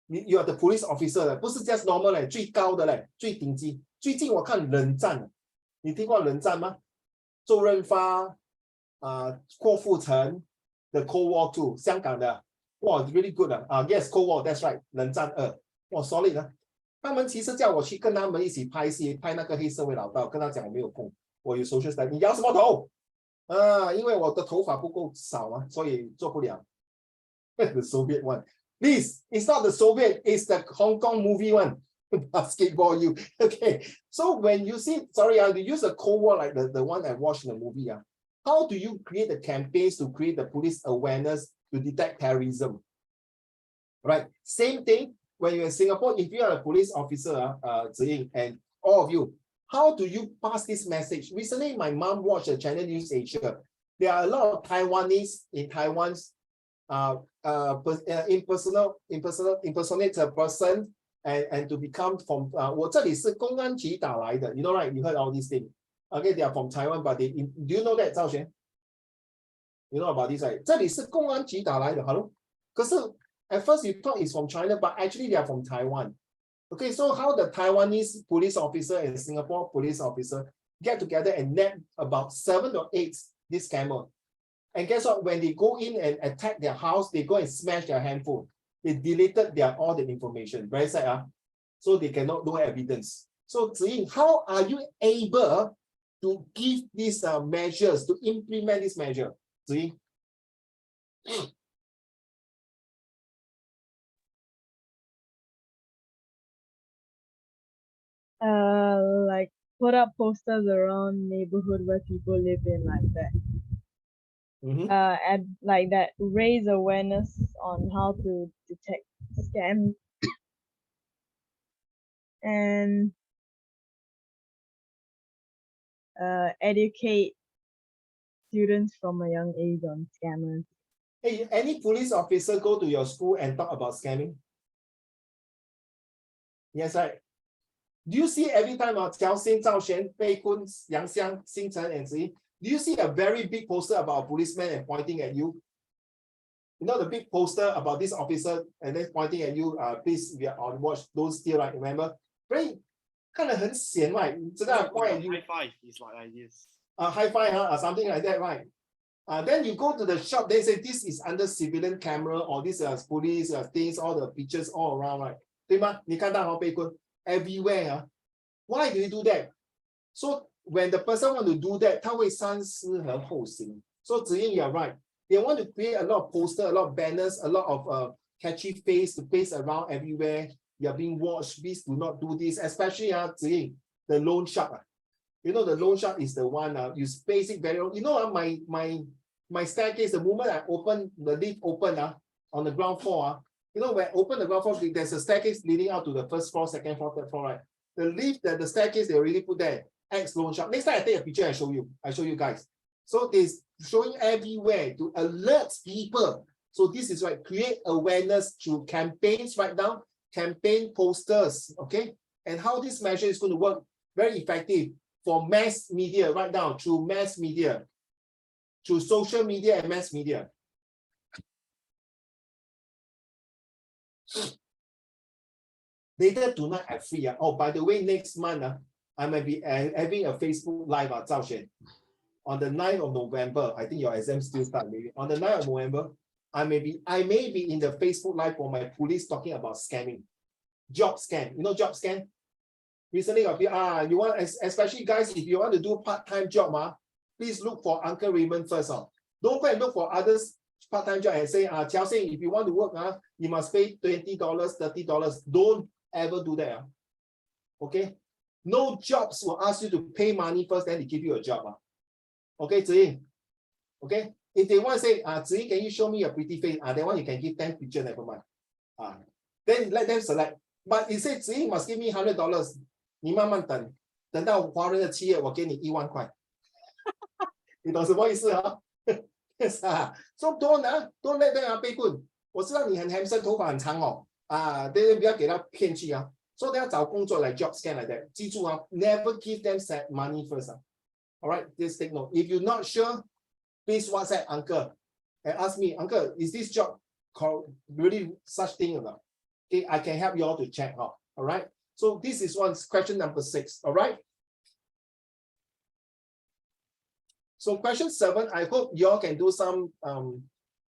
you are the police officer 不是 just normal 最高的嘞，最顶级。最近我看冷战，你听过冷战吗？周润发、郭富城的 Cold War 2， 香港的，哇 ，really good yes Cold War that's right， 冷战2，哇 solid 啊。他们其实叫我去跟他们一起拍戏，拍那个黑社会老道，跟他讲我没有空，我有 social study， 你摇什么头？因为我的头发不够少啊，所以做不了。The Soviet one. Please, it's not the Soviet, it's the Hong Kong movie one. Basketball you. Okay. So when you see, sorry, you use a Cold War like the one I watched in the movie. How do you create the campaigns to create the police awareness to detect terrorism? Right. Same thing when you're in Singapore, if you are a police officer, Ziying, and all of you, how do you pass this message? Recently, my mom watched the Channel News Asia. There are a lot of Taiwanese in Taiwan's impersonate a person and to become from 我这里是公安局打来的 you know right, you heard all these things. Okay, they are from Taiwan, but they, do you know that, Zhao Xuan? You know about this, right? 这里是公安局打来的 hello? 可是 at first you thought it's from China, but actually they are from Taiwan. Okay, so how the Taiwanese police officer and Singapore police officer get together and net about 7 or 8 this scammer. And guess what? When they go in and attack their house, they go and smash their handphone. They deleted all the information. Very sad, so they cannot do evidence. So Ziying, how are you able to give these measures, to implement this measure? Ziying? Like put up posters around neighborhood where people live in, like that. And like that, raise awareness on how to detect scams and educate students from a young age on scammers. Hey, any police officer go to your school and talk about scamming? Yes, right. Do you see every time Xiao Xin, Zhao Xuan, Bei Kun, Yang Xiang, Xing Chen, and Ziying, do you see a very big poster about a policeman and pointing at you? You know the big poster about this officer and then pointing at you, please, we are on watch, don't steal, right? Remember? Very kind of 很显, right? Point at you. High five is like this. High five, or something like that, right? Then you go to the shop, they say this is under civilian camera, or this is police things, all the pictures all around, right? 对吗？你看到Bei Kun everywhere. Why do you do that? So when the person want to do that, 他会三思而后行. So Ziying, you're right. They want to create a lot of posters, a lot of banners, a lot of catchy face to paste around everywhere. You're being watched. Please do not do this. Especially Ziying, the loan shark. You know the loan shark is the one you space it very. You know my staircase. The moment I open the lift, on the ground floor. You know when I open the ground floor, there's a staircase leading out to the first floor, second floor, third floor. Right. The lift, the staircase, they already put there. X loan shark. Next time I take a picture and show you. I show you guys. So it's showing everywhere to alert people. So this is right. Create awareness through campaigns right now. Campaign posters. Okay. And how this measure is going to work very effective for mass media right now through mass media, through social media and mass media. Later tonight at 3. Oh, by the way, next month I might be having a Facebook Live at Zhao Xuan. On the 9th of November, I think your exam still start maybe. On the 9th of November, I may be in the Facebook Live for my police talking about scamming. Job scam. You know job scam? Recently, you want, especially guys, if you want to do part-time job, please look for Uncle Raymond first. Don't go and look for others part-time job and say, Chelsea, if you want to work, you must pay $20, $30. Don't ever do that. Okay? No jobs will ask you to pay money first, then they give you a job. Okay, Ziying? Okay? If they want to say, Ziying, can you show me a pretty face? That one you can give 10 pictures, never mind. Then let them select. But it says Ziying must give me $100. 你慢慢等，等到华人的企业，我给你1万块。你懂什么意思啊？Yes ，so don't let them 被棍。我知道你很 handsome， 头发很长哦，不要给他骗去啊。所以他要找工作来 job scan like that。记住啊 ，never give them set money first 啊。All right, please take note. If you're not sure, please WhatsApp uncle and ask me, uncle, is this job called really such thing or not? Okay, I can help you all to check out. All right. So this is question number 6. All right. So question 7, I hope you all can do some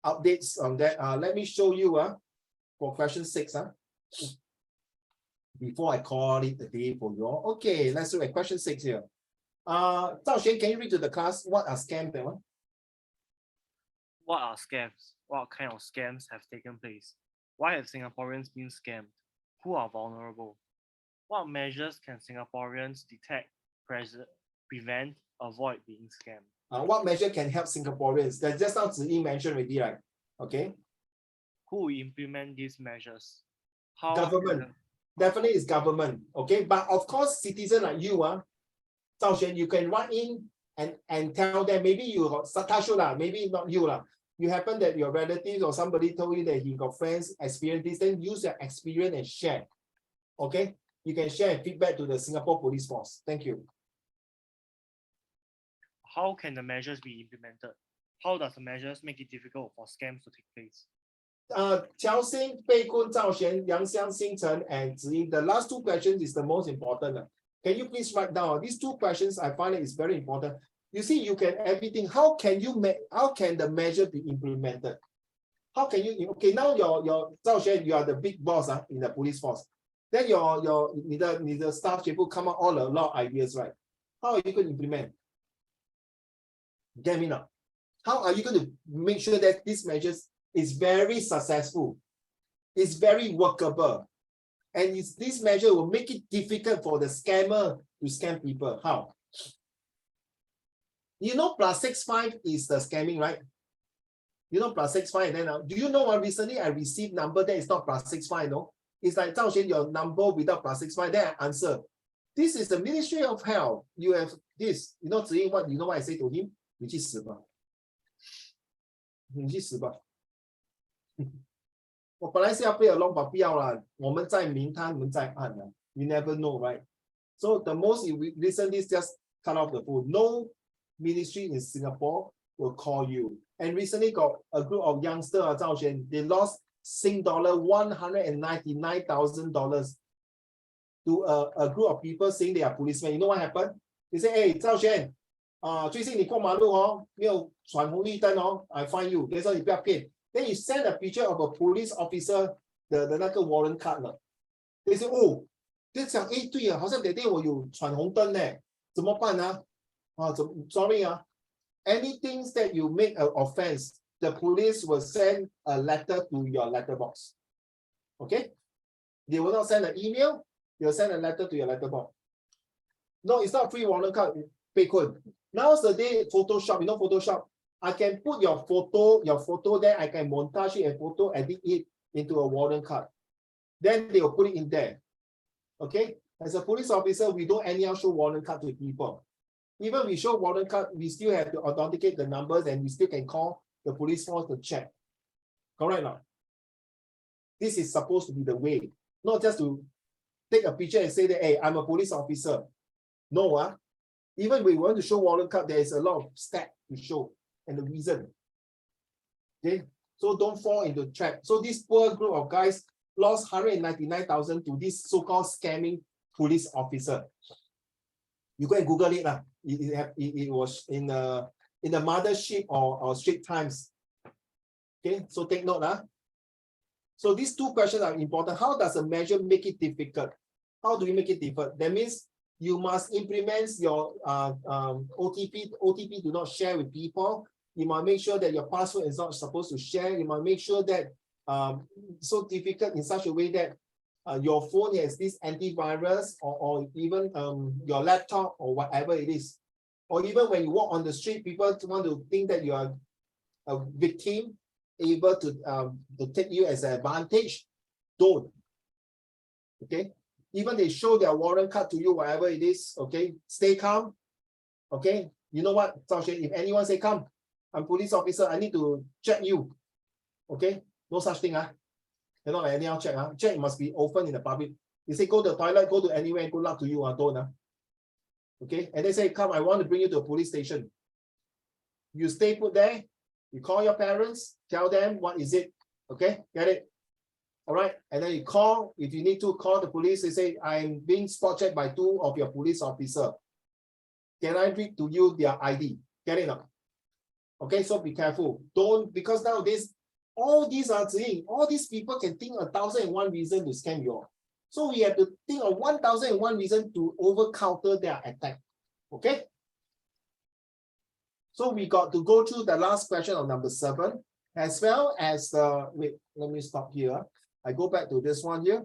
updates on that. Let me show you for question 6. Before I call it a day for you all. Okay, let's look at question 6 here. Zhao Xuan, can you read to the class what are scams? What are scams? What kind of scams have taken place? Why have Singaporeans been scammed? Who are vulnerable? What measures can Singaporeans detect, prevent, avoid being scammed? What measure can help Singaporeans? That's just now Ziying mentioned already, right? Okay. Who will implement these measures? How Government. Definitely is government. Okay. But of course, citizen like you, Zhao Xuan, you can write in and tell them, maybe you got touch you, maybe not you. You happen that your relatives or somebody told you that he got friends experience this, then use your experience and share. Okay. You can share and feedback to the Singapore Police Force. Thank you. How can the measures be implemented? How does the measures make it difficult for scams to take place? Qiao Xing, Bei Kun, Zhao Xuan, Yang Xiang, Xing Chen, and Ziying. The last 2 questions is the most important. Can you please write down these 2 questions? I find it is very important. You see, you can everything. How can the measure be implemented? How can you? Okay, now your Zhao Xuan, you are the big boss in the police force. Then your staff people come up all a lot of ideas, right? How are you going to implement? Get me now. How are you going to make sure that these measures is very successful? It's very workable. And this measure will make it difficult for the scammer to scam people. How? You know, +65 is the scamming, right? You know, +65. Then do you know recently I received number that is not +65, no? It's like Zhao Xuan, your number without +65. Then I answer. This is the Ministry of Health. You have this. You know, Ziying, what you know what I say to him? 你去死吧！你去死吧！我本来是要 play along， but 不要啦。我们在明，他们在暗啊。You never know, right? So the most you recently just cut off the phone. No ministry in Singapore will call you. And recently got a group of youngsters, Zhao Xuan, they lost $199,000 to a group of people saying they are policemen. You know what happened? They say, hey, Zhao Xuan. 最近你过马路没有闯红绿灯I find you. 别说你不要骗。Then you send a picture of a police officer 的那个 warrant card 了。They say 就想对好像那天我有闯红灯呢，怎么办呢？Sorry anything that you make an offense, the police will send a letter to your letterbox. Okay? They will not send an email. They will send a letter to your letterbox. No, it's not free warrant card. Nowadays, Photoshop, you know Photoshop? I can put your photo there, I can montage it and photo edit it into a warrant card. Then they will put it in there. Okay? As a police officer, we don't anyhow show warrant card to people. Even we show warrant card, we still have to authenticate the numbers and we still can call the police force to check. Correct now? This is supposed to be the way, not just to take a picture and say that, hey, I'm a police officer. No, even we want to show warrant card, there is a lot of steps to show and the reason. Okay, so don't fall into the trap. So this poor group of guys lost 199,000 to this so-called scamming police officer. You go and Google it. It was in the Mothership or Straits Times. Okay, so take note. So these 2 questions are important. How does a measure make it difficult? How do we make it difficult? That means you must implement your OTP. OTP do not share with people. You might make sure that your password is not supposed to share. You might make sure that so difficult in such a way that your phone has this antivirus or even your laptop or whatever it is. Or even when you walk on the street, people want to think that you are a victim, able to take you as an advantage. Don't. Okay. Even they show their warrant card to you, whatever it is. Okay. Stay calm. Okay. You know what, Zhao Xuan, if anyone say, come, I'm police officer, I need to check you. Okay. No such thing. Cannot like anyhow check. Check must be open in the public. You say, go to the toilet, go to anywhere, and good luck to you. Don't. Okay. And they say, come, I want to bring you to a police station. You stay put there. You call your parents, tell them what is it. Okay. Get it? All right. And then you call, if you need to call the police, they say, I'm being spot checked by 2 of your police officers. Can I read to you their ID? Get it now? Okay, so be careful. Don't, because nowadays, all these are saying, all these people can think 1,001 reason to scam you. So we have to think of 1,001 reason to counter their attack. Okay? So we got to go through the last question of number 7, as well as wait, let me stop here. I go back to this one here.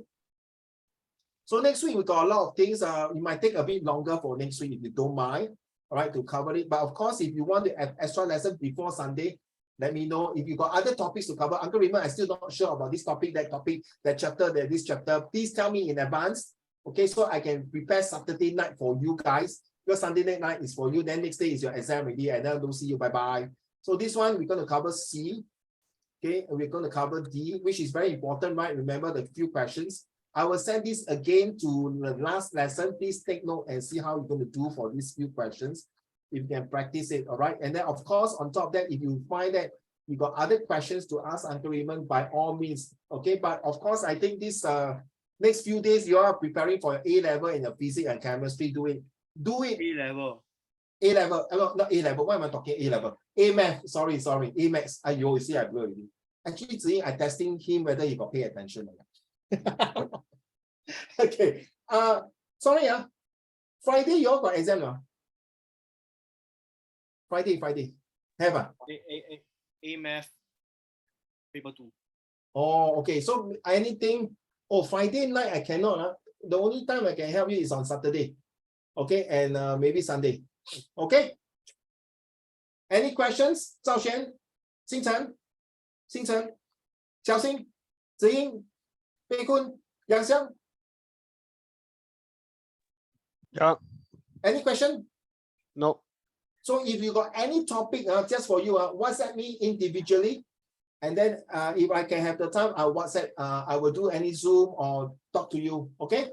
So next week we got a lot of things. It might take a bit longer for next week if you don't mind, all right, to cover it. But of course, if you want to have extra lesson before Sunday, let me know. If you got other topics to cover, Uncle Raymond, I'm still not sure about this topic, that chapter, this chapter. Please tell me in advance, okay, so I can prepare Saturday night for you guys. Because Sunday night is for you, then next day is your exam already, and then don't see you. Bye bye. So this one we're going to cover C, okay, and we're going to cover D, which is very important, right? Remember the few questions. I will send this again to the last lesson. Please take note and see how you're going to do for these few questions. If you can practice it, all right? And then, of course, on top of that, if you find that you got other questions to ask Uncle Raymond, by all means, okay? But of course, I think this next few days, you are preparing for your A-level in the physics and chemistry. Do it. A-level. A-level, not A-level. Why am I talking A-level? A-math, sorry. A-maths. You see, I blew already. Actually, I'm testing him whether he got pay attention or not. Okay. Sorry, Friday, you all got exam. Friday. Have A math paper 2. Oh, okay. So anything, Friday night I cannot. The only time I can help you is on Saturday. Okay, and maybe Sunday. Okay. Any questions? Zhao Xuan, Xing Chen, Xiaoxing, Ziying, Bei Kun, Yang Xiang. Yeah. Any question? No. So if you got any topic just for you, WhatsApp me individually. And then if I can have the time, I'll WhatsApp, I will do any Zoom or talk to you. Okay?